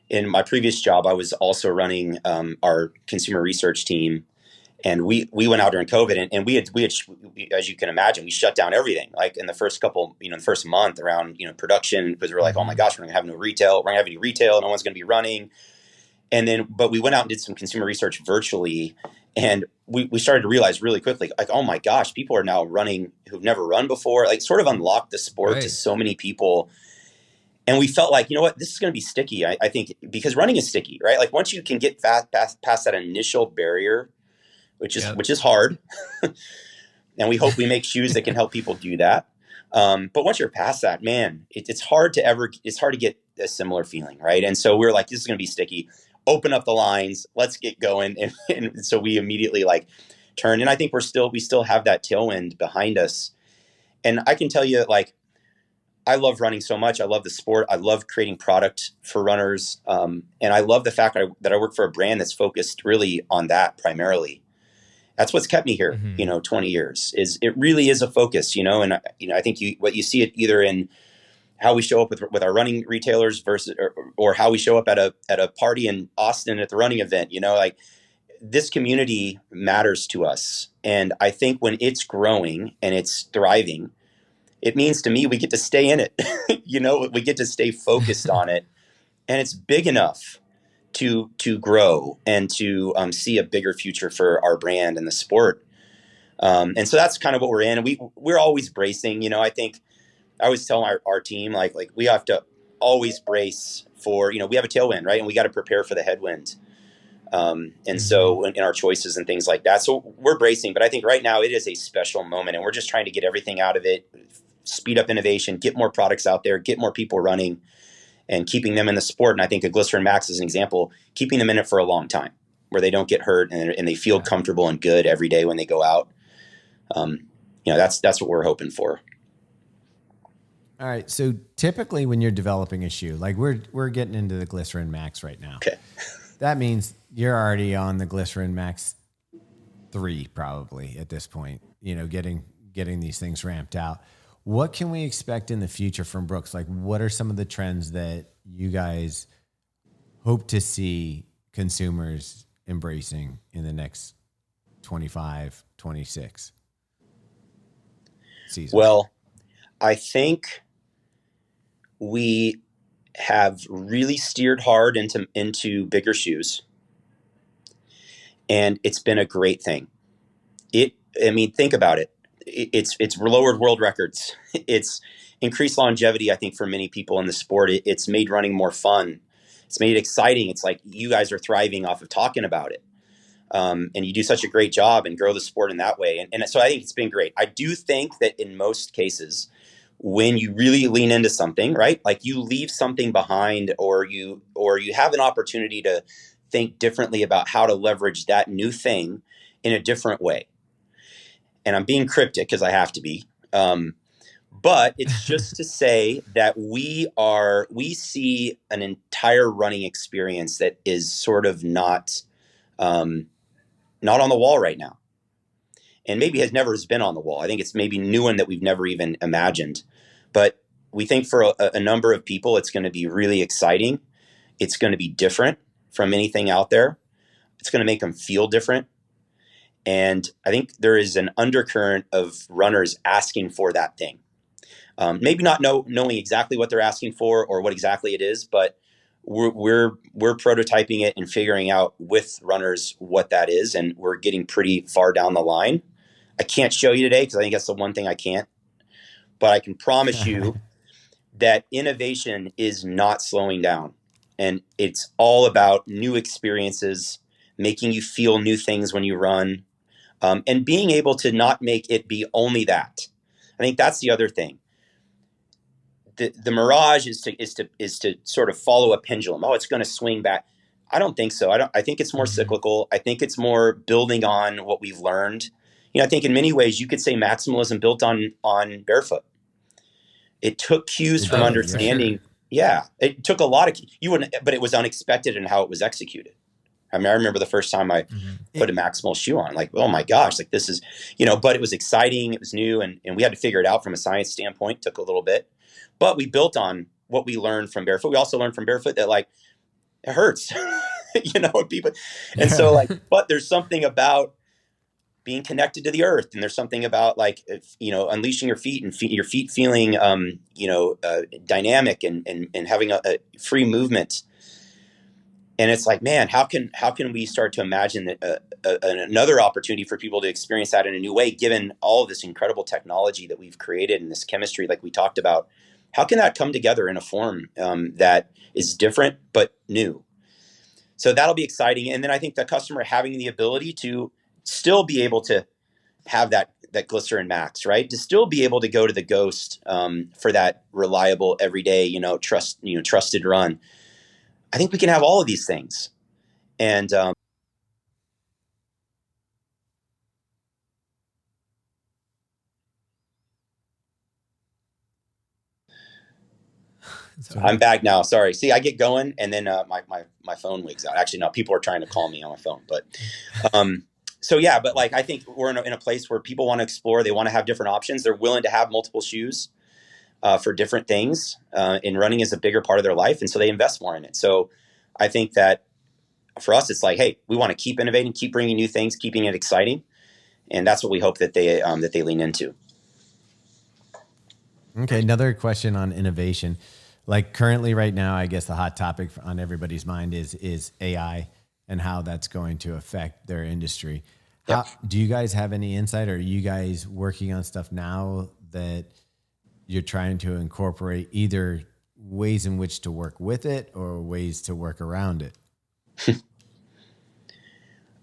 in my previous job, I was also running our consumer research team, and we went out during COVID, and we had, as you can imagine, we shut down everything. Like in the first couple, the first month around, production, because we're like, oh my gosh, we're gonna have no retail. We're gonna have any retail. No one's gonna be running. And then, but we went out and did some consumer research virtually, and we started to realize really quickly, like, oh my gosh, people are now running who've never run before. Like, sort of unlocked the sport to so many people. And we felt like, you know what, this is going to be sticky. I think because running is sticky, right? Like once you can get past that initial barrier, which is hard, and we hope we make shoes that can help people do that. But once you're past that, man, it's hard to get a similar feeling, right? And so we're like, this is going to be sticky. Open up the lines, let's get going. And so we immediately like turned, and I think we still have that tailwind behind us. And I can tell you, like, I love running so much. I love the sport. I love creating product for runners. And I love the fact that I work for a brand that's focused really on that primarily. That's what's kept me here, 20 years is it really is a focus, and I think what you see it either in how we show up with our running retailers versus, or how we show up at a party in Austin at the running event, like this community matters to us. And I think when it's growing and it's thriving, it means to me, we get to stay in it, we get to stay focused on it, and it's big enough to grow and to see a bigger future for our brand and the sport. And so that's kind of what we're in. And we're always bracing, I think I always tell our team, like we have to always brace for, we have a tailwind, right? And we got to prepare for the headwind. And so in our choices and things like that, so we're bracing, but I think right now it is a special moment, and we're just trying to get everything out of it, speed up innovation, get more products out there, get more people running, and keeping them in the sport. And I think a Glycerin Max is an example, keeping them in it for a long time, where they don't get hurt and they feel comfortable and good every day when they go out. That's what we're hoping for. All right. So typically when you're developing a shoe, like we're getting into the Glycerin Max right now. Okay. That means you're already on the Glycerin Max 3 probably at this point, getting these things ramped out. What can we expect in the future from Brooks? Like, what are some of the trends that you guys hope to see consumers embracing in the next 25, 26 season? Well, I think we have really steered hard into bigger shoes, and it's been a great thing. Think about it. It's lowered world records. It's increased longevity, I think, for many people in the sport. It's made running more fun. It's made it exciting. It's like you guys are thriving off of talking about it. And you do such a great job and grow the sport in that way. And so I think it's been great. I do think that in most cases, when you really lean into something, right, like you leave something behind, or you have an opportunity to think differently about how to leverage that new thing in a different way. And I'm being cryptic because I have to be. But it's just to say that we see an entire running experience that is sort of not on the wall right now, and maybe has never been on the wall. I think it's maybe new one that we've never even imagined. But we think for a number of people, it's going to be really exciting. It's going to be different from anything out there. It's going to make them feel different. And I think there is an undercurrent of runners asking for that thing. Maybe not knowing exactly what they're asking for or what exactly it is, but we're prototyping it and figuring out with runners what that is, and we're getting pretty far down the line. I can't show you today because I think that's the one thing I can't, but I can promise you that innovation is not slowing down, and it's all about new experiences, making you feel new things when you run, and being able to not make it be only that. I think that's the other thing. The mirage is to sort of follow a pendulum. Oh, it's going to swing back. I don't think so. I think it's more cyclical. I think it's more building on what we've learned. I think in many ways you could say maximalism built on barefoot. It took cues from understanding. Sure. Yeah, it took a lot of you wouldn't, but it was unexpected in how it was executed. I mean, I remember the first time I put a maximal shoe on, like, oh my gosh, like this is, but it was exciting. It was new. And we had to figure it out from a science standpoint. It took a little bit, but we built on what we learned from barefoot. We also learned from barefoot that like, it hurts, people. And so but there's something about being connected to the earth. And there's something about like, unleashing your feet and your feet feeling, dynamic and having a free movement. And it's like, man, how can we start to imagine that another opportunity for people to experience that in a new way, given all of this incredible technology that we've created and this chemistry, like we talked about? How can that come together in a form that is different but new? So that'll be exciting. And then I think the customer having the ability to still be able to have that Glycerin Max, right? To still be able to go to the Ghost for that reliable, everyday, trusted run. I think we can have all of these things. And I'm back now. Sorry. See, I get going and then my phone wigs out. Actually, no, people are trying to call me on my phone. But so, yeah, but like I think we're in a place where people want to explore. They want to have different options. They're willing to have multiple shoes for different things. And running is a bigger part of their life. And so they invest more in it. So I think that for us, it's like, hey, we want to keep innovating, keep bringing new things, keeping it exciting. And that's what we hope that they lean into. Okay. Another question on innovation. Like currently right now, I guess the hot topic on everybody's mind is AI and how that's going to affect their industry. Yep. Do you guys have any insight? Or are you guys working on stuff now that you're trying to incorporate either ways in which to work with it or ways to work around it?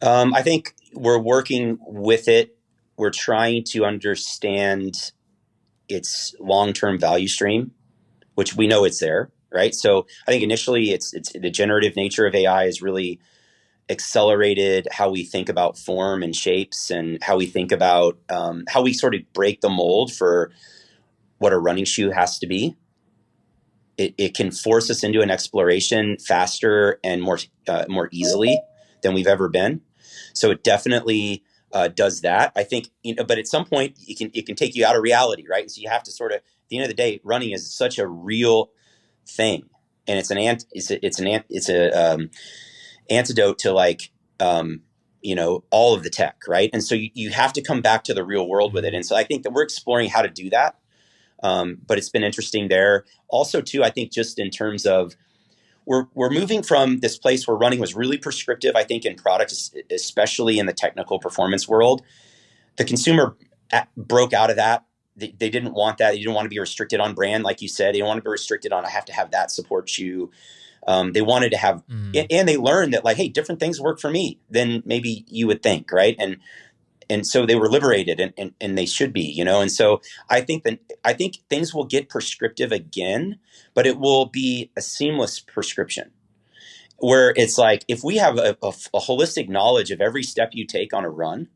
I think we're working with it. We're trying to understand its long-term value stream, which we know it's there, right? So I think initially it's the generative nature of AI has really accelerated how we think about form and shapes and how we think about how we sort of break the mold for what a running shoe has to be. It can force us into an exploration faster and more easily than we've ever been. So it definitely does that. I think, but at some point it can take you out of reality, right? So you have to sort of, at the end of the day, running is such a real thing, and it's an antidote to like all of the tech, right? And so you have to come back to the real world with it. And so I think that we're exploring how to do that. But it's been interesting there. Also, too, I think just in terms of we're moving from this place where running was really prescriptive, I think, in products, especially in the technical performance world. The consumer broke out of that. They didn't want that. They didn't want to be restricted on brand, like you said. They didn't want to be restricted on, I have to have that support shoe. They wanted to have, and they learned that like, hey, different things work for me than maybe you would think, right? And so they were liberated, and they should be, And so I think things will get prescriptive again, but it will be a seamless prescription, where it's like if we have a holistic knowledge of every step you take on a run,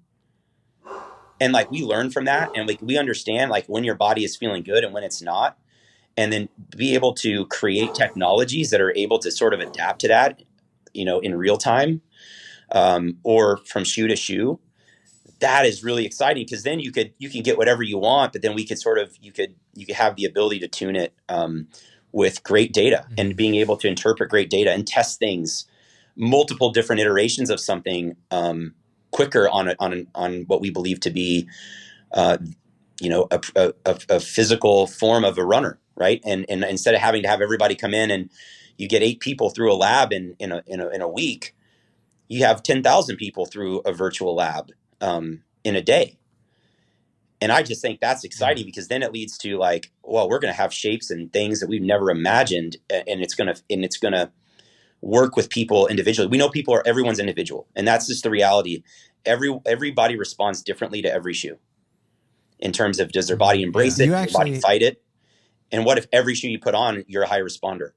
and like we learn from that, and like we understand like when your body is feeling good and when it's not, and then be able to create technologies that are able to sort of adapt to that, in real time, or from shoe to shoe. That is really exciting, because then you can get whatever you want, but then we could you could have the ability to tune it with great data, and being able to interpret great data and test things, multiple different iterations of something quicker on what we believe to be a physical form of a runner, right? And instead of having to have everybody come in and you get 8 people through a lab in a week, you have 10,000 people through a virtual lab in a day. And I just think that's exciting because then it leads to like, well, we're going to have shapes and things that we've never imagined. And it's going to work with people individually. We know everyone's individual, and that's just the reality. Everybody responds differently to every shoe in terms of, does their body embrace it? Does their body fight it? And what if every shoe you put on, you're a high responder?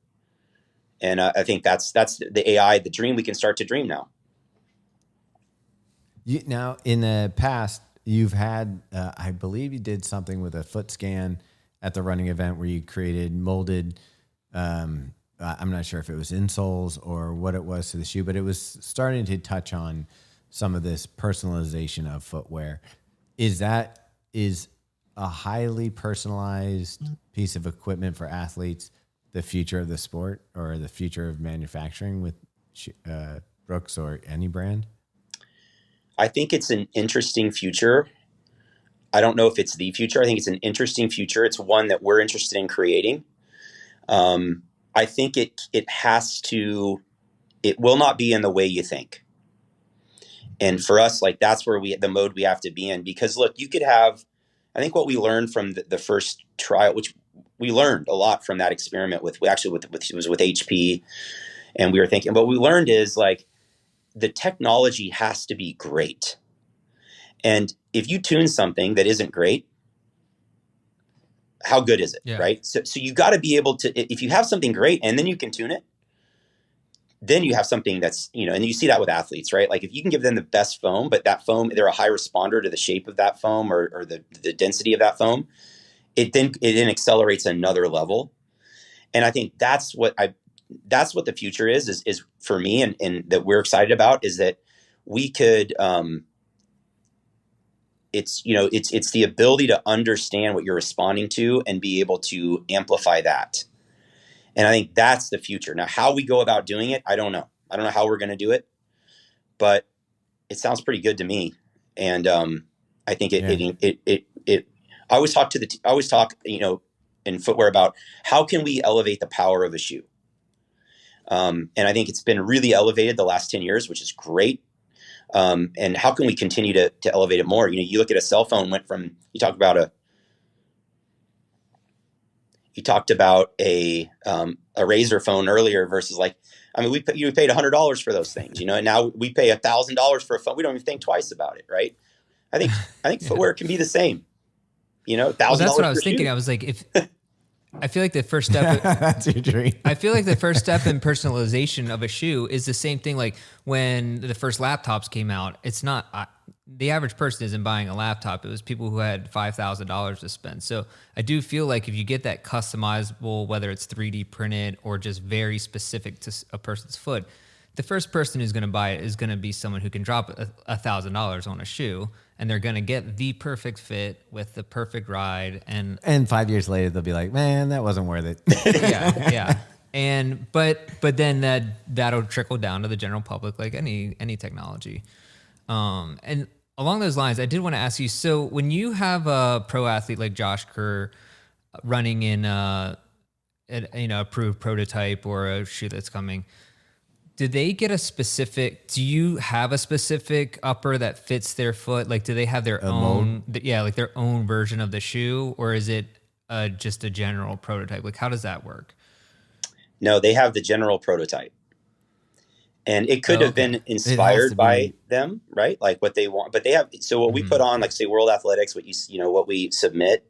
And I think that's the AI, the dream we can start to dream now. Now, in the past, you've had, I believe you did something with a foot scan at the running event where you created molded, I'm not sure if it was insoles or what it was to the shoe, but it was starting to touch on some of this personalization of footwear. Is a highly personalized piece of equipment for athletes the future of the sport or the future of manufacturing with Brooks or any brand? I think it's an interesting future. I don't know if it's the future. I think it's an interesting future. It's one that we're interested in creating. I think it will not be in the way you think. And for us, like, that's where the mode we have to be in, because look, you could have, I think what we learned from the first trial, which we learned a lot from that experiment with HP, and we were thinking, what we learned is like, the technology has to be great. And if you tune something that isn't great, how good is it? Yeah. Right. So you got to be able to, if you have something great and then you can tune it, then you have something that's, and you see that with athletes, right? Like if you can give them the best foam, but that foam, they're a high responder to the shape of that foam or the density of that foam, it then accelerates another level. And I think that's what the future is for me, and that we're excited about, is that we could, it's the ability to understand what you're responding to and be able to amplify that. And I think that's the future. Now, how we go about doing it, I don't know. I don't know how we're going to do it, but it sounds pretty good to me. And I think I always talk, in footwear about how can we elevate the power of a shoe. And I think it's been really elevated the last 10 years, which is great. And how can we continue to elevate it more? You look at a cell phone went from, you talked about a Razor phone earlier versus you paid $100 for those things, and now we pay $1,000 for a phone. We don't even think twice about it. Right. I think footwear can be the same, $1,000. Well, that's what I was thinking. I was like, I feel like the first step. That's your dream. I feel like the first step in personalization of a shoe is the same thing. Like when the first laptops came out, it's not the average person isn't buying a laptop. It was people who had $5,000 to spend. So I do feel like if you get that customizable, whether it's 3D printed or just very specific to a person's foot, the first person who's going to buy it is going to be someone who can drop $1,000 on a shoe, and they're going to get the perfect fit with the perfect ride. And 5 years later, they'll be like, man, that wasn't worth it. Yeah. And, but then that'll trickle down to the general public, like any technology. And along those lines, I did want to ask you, so when you have a pro athlete like Josh Kerr running in an approved prototype or a shoe that's coming, do you have a specific upper that fits their foot? Like, do they have their own, their own version of the shoe, or is it just a general prototype? Like, how does that work? No, they have the general prototype, and it could have been inspired by them, right? Like what they want, but they have. So what we put on, like say World Athletics, what we submit,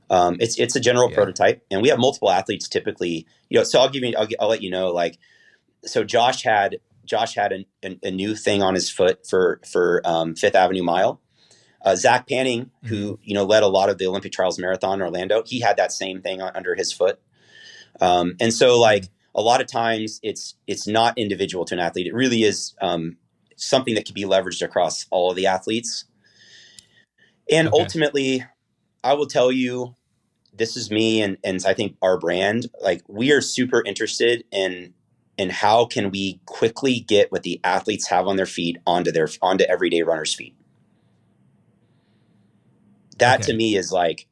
it's a general prototype, and we have multiple athletes typically. So I'll let you know, like. So Josh had a new thing on his foot for Fifth Avenue Mile. Zach Panning, who led a lot of the Olympic Trials Marathon in Orlando, he had that same thing under his foot. And so like a lot of times it's not individual to an athlete. It really is something that can be leveraged across all of the athletes. And ultimately, I will tell you, this is me and I think our brand, like we are super interested in how can we quickly get what the athletes have on their feet onto everyday runners' feet. That to me is like,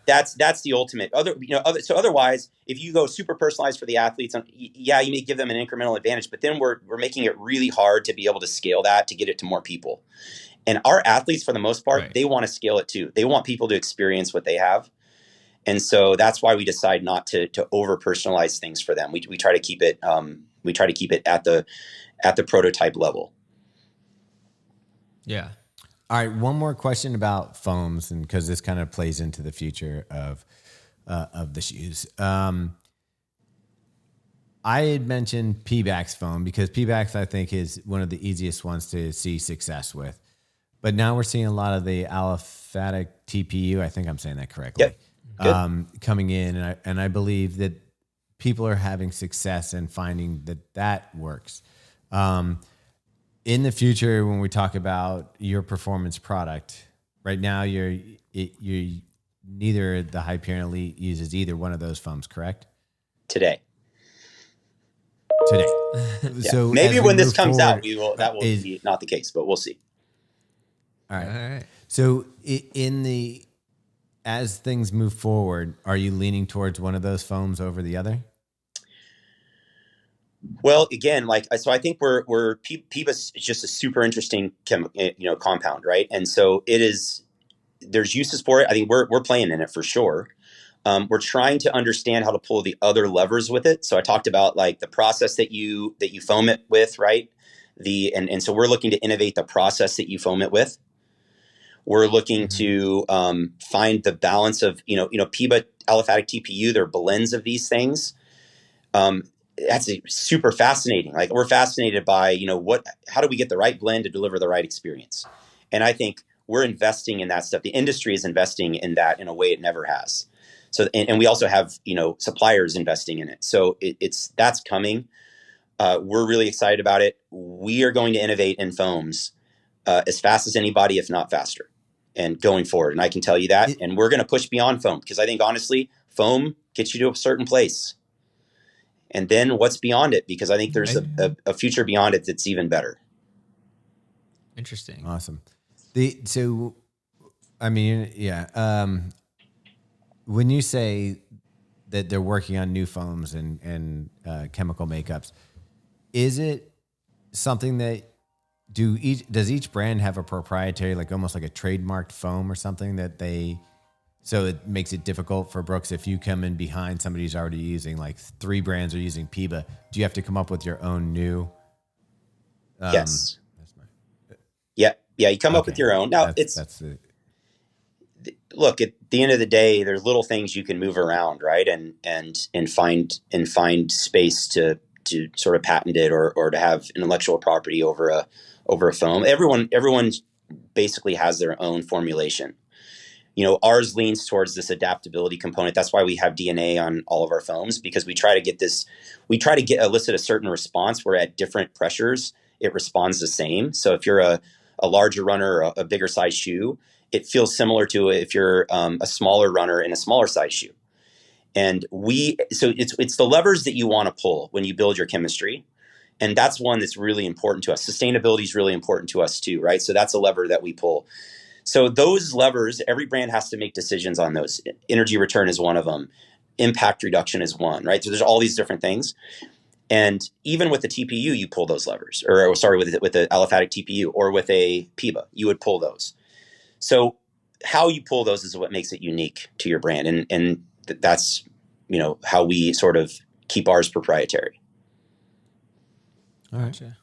that's the ultimate. So otherwise, if you go super personalized for the athletes, you may give them an incremental advantage, but then we're making it really hard to be able to scale that to get it to more people. And our athletes, for the most part, Right. they want to scale it too. They want people to experience what they have. And so that's why we decide not to over personalize things for them. We try to keep it at the prototype level. Yeah. All right, one more question about foams, and because this kind of plays into the future of the shoes. I had mentioned Pebax foam because Pebax, I think, is one of the easiest ones to see success with. But now we're seeing a lot of the aliphatic TPU. I think I'm saying that correctly. Yep. Good. Coming in, and I believe that people are having success and finding that works. In the future, when we talk about your performance product, right now you're neither the Hyperion Elite uses either one of those foams, correct? Today. Yeah. So maybe when this comes out, forward, that will be not the case, but we'll see. All right. So as things move forward, are you leaning towards one of those foams over the other? Well, again, so I think PIBA is just a super interesting compound, right? And so there's uses for it. I think we're playing in it for sure. We're trying to understand how to pull the other levers with it. So I talked about like the process that you foam it with, right? And so we're looking to innovate the process that you foam it with. We're looking to find the balance of PIBA, aliphatic TPU. They're blends of these things. That's super fascinating. Like we're fascinated by how do we get the right blend to deliver the right experience? And I think we're investing in that stuff. The industry is investing in that in a way it never has. So and we also have suppliers investing in it. So that's coming. We're really excited about it. We are going to innovate in foams as fast as anybody, if not faster, and going forward. And I can tell you that. And we're going to push beyond foam because I think honestly, foam gets you to a certain place. And then what's beyond it? Because I think there's a future beyond it that's even better. Interesting. Awesome. When you say that they're working on new foams and chemical makeups, is it something that does each brand have a proprietary, like almost like a trademarked foam or something so it makes it difficult for Brooks if you come in behind somebody who's already using, like 3 brands are using PIBA, do you have to come up with your own yes. Yeah. You come up with your own. Now look, at the end of the day, there's little things you can move around, right? And find space to sort of patent it or to have intellectual property over a foam. Everyone basically has their own formulation. Ours leans towards this adaptability component. That's why we have DNA on all of our foams, because we try to elicit a certain response where at different pressures, it responds the same. So if you're a larger runner or a bigger size shoe, it feels similar to if you're a smaller runner in a smaller size shoe. And so it's the levers that you want to pull when you build your chemistry. And that's one that's really important to us. Sustainability is really important to us too, right? So that's a lever that we pull. So those levers, every brand has to make decisions on those. Energy return is one of them. Impact reduction is one, right? So there's all these different things. And even with the TPU, you pull those levers, with the aliphatic TPU or with a PIBA, you would pull those. So how you pull those is what makes it unique to your brand. And that's, how we sort of keep ours proprietary. All right. Gotcha.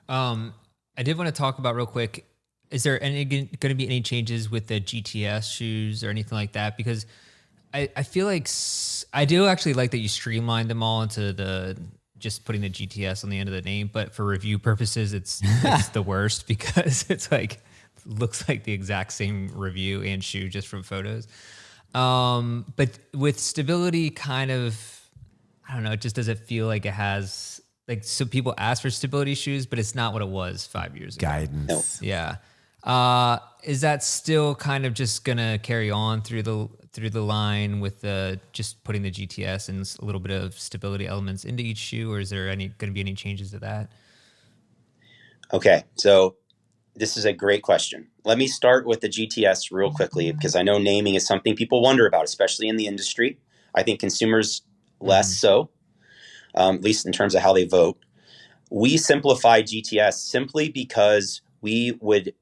I did want to talk about real quick, is there going to be any changes with the GTS shoes or anything like that? Because I feel like I do actually like that you streamlined them all into just putting the GTS on the end of the name, but for review purposes, it's the worst because it's like looks like the exact same review and shoe just from photos. But with stability, kind of, I don't know, it just doesn't feel like it has so people ask for stability shoes, but it's not what it was 5 years ago. Guidance. No. Yeah. Is that still kind of just gonna carry on through the line with just putting the GTS and a little bit of stability elements into each shoe, or is there going to be any changes to that? Okay, so this is a great question. Let me start with the GTS real quickly because I know naming is something people wonder about, especially in the industry. I think consumers less so, at least in terms of how they vote. We simplify GTS simply because we would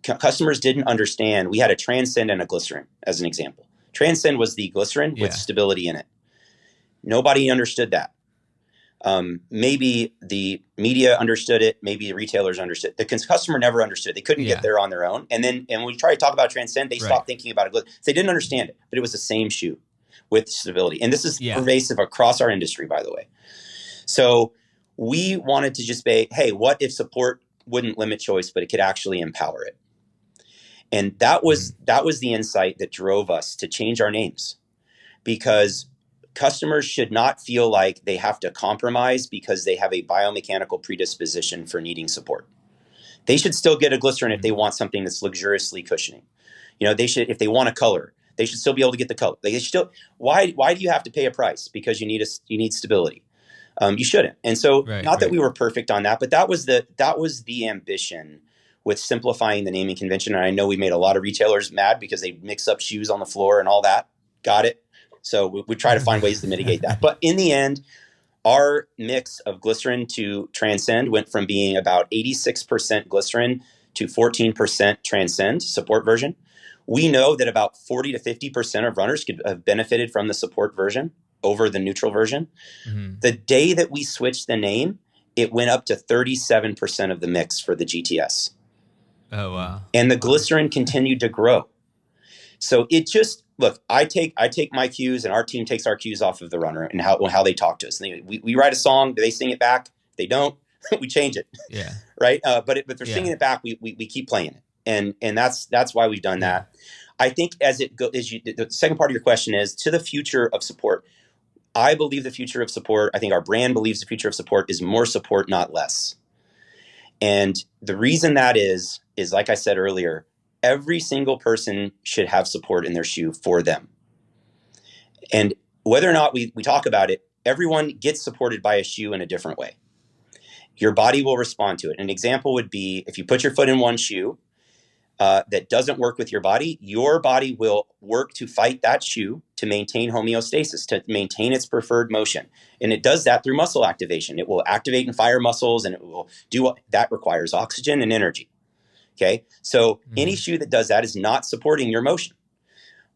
Customers didn't understand. We had a Transcend and a Glycerin as an example. Transcend was the glycerin with stability in it. Nobody understood that. Maybe the media understood it. Maybe the retailers understood. The customer never understood. They couldn't get there on their own. And when we try to talk about Transcend, they stopped thinking about it. They didn't understand it, but it was the same shoe with stability. And this is pervasive across our industry, by the way. So we wanted to just say, hey, what if support wouldn't limit choice, but it could actually empower it? And that was the insight that drove us to change our names, because customers should not feel like they have to compromise because they have a biomechanical predisposition for needing support. They should still get a glycerin if they want something that's luxuriously cushioning. They should, if they want a color, they should still be able to get the color. They should still. Why do you have to pay a price? Because you need stability. You shouldn't. And so, not that we were perfect on that, but that was the ambition with simplifying the naming convention. And I know we made a lot of retailers mad because they mix up shoes on the floor and all that. Got it. So we try to find ways to mitigate that. But in the end, our mix of glycerin to Transcend went from being about 86% glycerin to 14% Transcend support version. We know that about 40 to 50% of runners could have benefited from the support version over the neutral version. Mm-hmm. The day that we switched the name, it went up to 37% of the mix for the GTS. Oh, wow. And the glycerin continued to grow. So it just, look, I take my cues, and our team takes our cues off of the runner and how they talk to us. We write a song, they sing it back. If they don't, we change it. Yeah. Right. But they're singing it back. We keep playing it. And that's why we've done that. I think the second part of your question is to the future of support. I believe the future of support, I think our brand believes the future of support is more support, not less. And the reason that is like I said earlier, every single person should have support in their shoe for them. And whether or not we talk about it, everyone gets supported by a shoe in a different way. Your body will respond to it. An example would be if you put your foot in one shoe that doesn't work with your body will work to fight that shoe to maintain homeostasis, to maintain its preferred motion. And it does that through muscle activation. It will activate and fire muscles, and it will do what that requires, oxygen and energy. Okay, so any shoe that does that is not supporting your motion.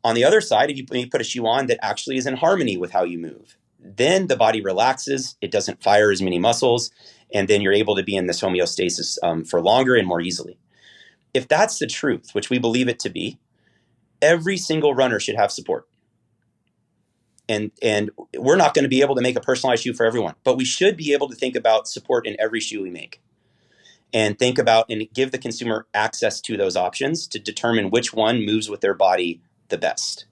On the other side, if you put a shoe on that actually is in harmony with how you move, then the body relaxes, it doesn't fire as many muscles, and then you're able to be in this homeostasis for longer and more easily. If that's the truth, which we believe it to be, every single runner should have support. And we're not going to be able to make a personalized shoe for everyone, but we should be able to think about support in every shoe we make. And think about and give the consumer access to those options to determine which one moves with their body the best.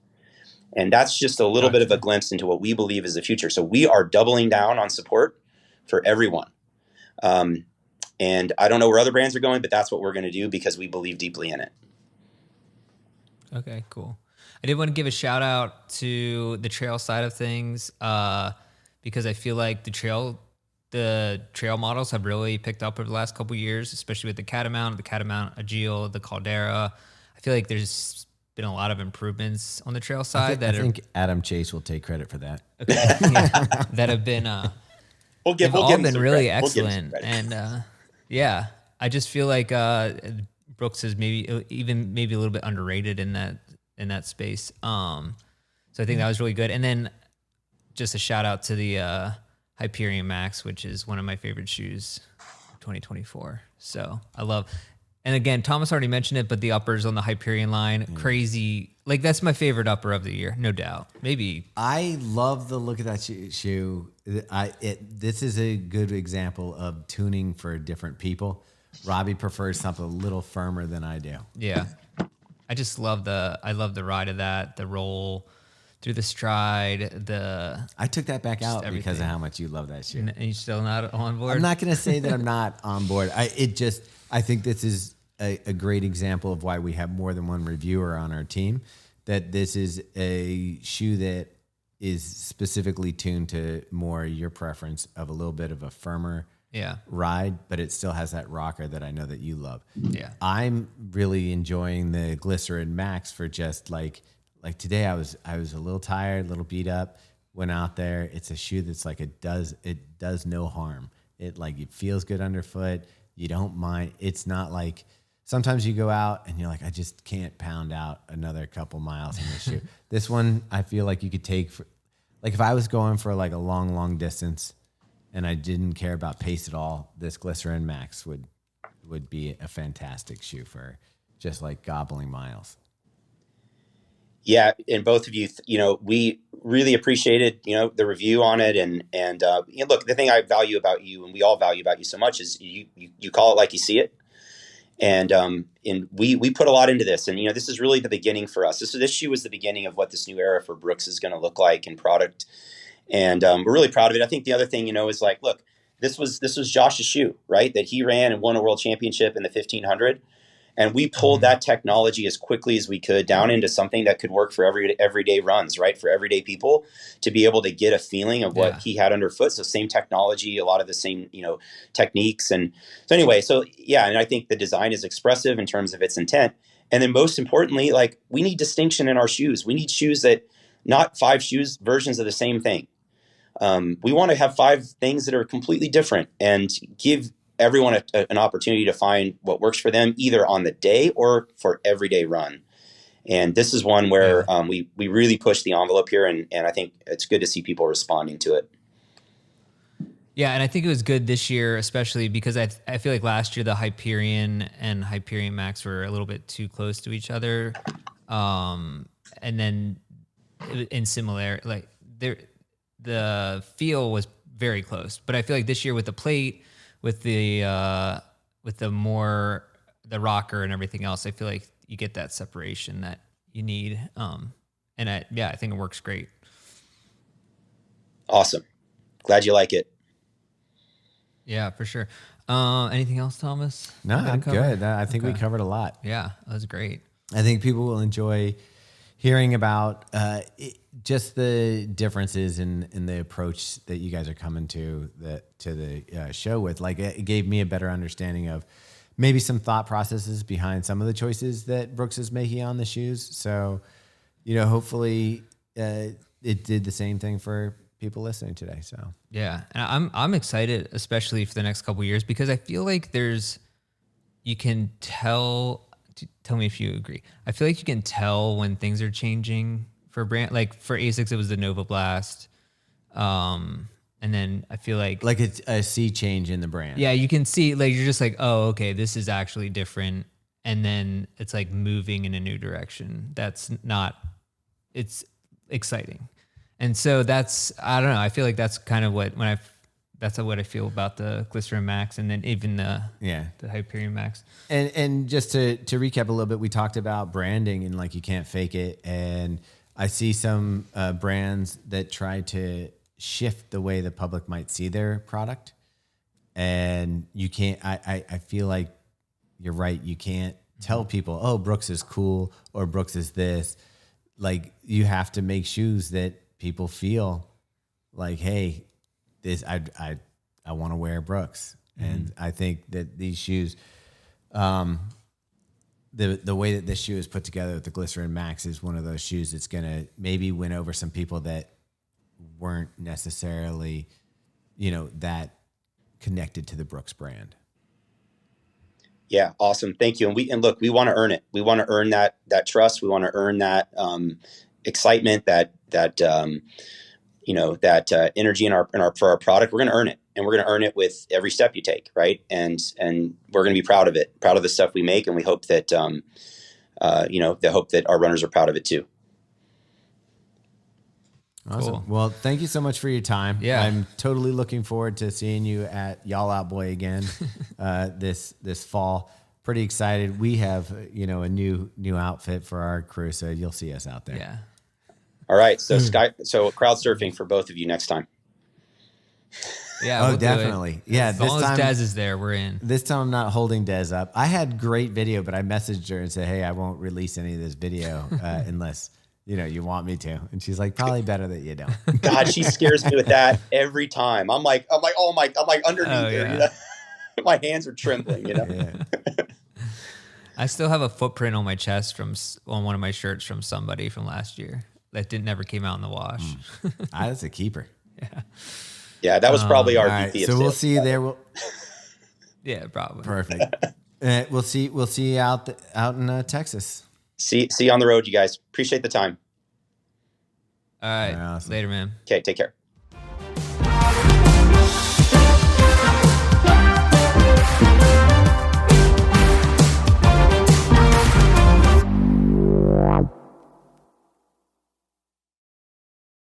And that's just a little bit of a glimpse into what we believe is the future. So we are doubling down on support for everyone. And I don't know where other brands are going, but that's what we're going to do because we believe deeply in it. Okay, cool. I did want to give a shout out to the trail side of things because I feel like the trail models have really picked up over the last couple of years, especially with the Catamount Agile, the Caldera. I feel like there's been a lot of improvements on the trail side. I think Adam Chase will take credit for that. Okay, that have been we'll been really excellent. And I just feel like Brooks is maybe a little bit underrated in that space. So I think that was really good. And then just a shout out to the Hyperion Max, which is one of my favorite shoes, 2024. So I love, and again, Thomas already mentioned it, but the uppers on the Hyperion line, crazy. Like that's my favorite upper of the year, no doubt. Maybe. I love the look of that shoe. This is a good example of tuning for different people. Robbie prefers something a little firmer than I do. Yeah. I just love the ride of that, the roll through the stride, I took that back out because of how much you love that shoe. And you're still not on board? I'm not going to say that I'm not on board. I think this is a great example of why we have more than one reviewer on our team, that this is a shoe that is specifically tuned to more your preference of a little bit of a firmer ride, but it still has that rocker that I know that you love. Yeah. I'm really enjoying the Glycerin Max for just like today I was a little tired, a little beat up, went out there. It's a shoe that's like it does no harm. It feels good underfoot. You don't mind. It's not like sometimes you go out and you're like, I just can't pound out another couple miles in this shoe. This one, I feel like you could take for, like if I was going for like a long distance and I didn't care about pace at all, this Glycerin Max would be a fantastic shoe for just like gobbling miles. Yeah, and both of you, we really appreciated, the review on it, and look, the thing I value about you, and we all value about you so much, is you call it like you see it, and we put a lot into this, and this is really the beginning for us. This shoe was the beginning of what this new era for Brooks is going to look like in product, and we're really proud of it. I think the other thing, is like, look, this was Josh's shoe, right? That he ran and won a world championship in the 1500. And we pulled that technology as quickly as we could down into something that could work for everyday runs, right? For everyday people to be able to get a feeling of what he had underfoot. So same technology, a lot of the same, techniques. And so anyway, and I think the design is expressive in terms of its intent. And then most importantly, like, we need distinction in our shoes. We need shoes that, not 5 shoes versions of the same thing. We want to have 5 things that are completely different and give everyone an opportunity to find what works for them, either on the day or for everyday run. And this is one where we really push the envelope here, and I think it's good to see people responding to it. Yeah, and I think it was good this year, especially because I feel like last year the Hyperion and Hyperion Max were a little bit too close to each other, and then in similar, like the feel was very close. But I feel like this year with the plate, with the rocker and everything else, I feel like you get that separation that you need. And I think it works great. Awesome. Glad you like it. Yeah, for sure. Anything else, Thomas? No, I'm good. I think we covered a lot. Yeah, that was great. I think people will enjoy hearing about just the differences in the approach that you guys are coming to the show with. Like, it gave me a better understanding of maybe some thought processes behind some of the choices that Brooks is making on the shoes. So, hopefully it did the same thing for people listening today. So yeah, and I'm excited, especially for the next couple of years, because I feel like you can tell. Tell me if you agree. I feel like you can tell when things are changing for a brand. Like for Asics, it was the Nova Blast. And then I feel like it's a sea change in the brand. Yeah, you can see, like, you're just like, oh, okay, this is actually different. And then it's like moving in a new direction. It's exciting. And so I don't know. I feel like that's kind of what I feel about the Glycerin Max, and then even the Hyperion Max. And just to recap a little bit, we talked about branding and like you can't fake it. And I see some brands that try to shift the way the public might see their product, and you can't. I feel like you're right. You can't tell people, oh, Brooks is cool or Brooks is this. Like, you have to make shoes that people feel like, hey, this I want to wear Brooks. And I think that these shoes, the way that this shoe is put together with the Glycerin Max is one of those shoes that's gonna maybe win over some people that weren't necessarily, that connected to the Brooks brand. Yeah, awesome. Thank you. And look, we want to earn it. We want to earn that trust. We want to earn that excitement, that energy in our for our product. We're going to earn it, and we're going to earn it with every step you take, right? And we're going to be proud of it, proud of the stuff we make, and we hope that hope that our runners are proud of it too. Awesome. Cool. Well, thank you so much for your time. Yeah. I'm totally looking forward to seeing you at Y'all Out Boy again this fall. Pretty excited. We have a new outfit for our crew, so you'll see us out there. Yeah. All right. So crowd surfing for both of you next time. Yeah. Oh, definitely. Yeah. As long as Dez is there, we're in. This time I'm not holding Dez up. I had great video, but I messaged her and said, hey, I won't release any of this video unless you want me to. And she's like, probably better that you don't. God, she scares me with that every time. I'm like, oh my, I'm like underneath her. My hands are trembling. Yeah. I still have a footprint on my chest on one of my shirts from somebody from last year that never came out in the wash. That's a keeper. Yeah. Yeah, that was probably our all right, VP. So we'll see you there. Yeah, probably. Perfect. We'll see you out in Texas. See you on the road, you guys. Appreciate the time. All right. Awesome. Later, man. Okay, take care.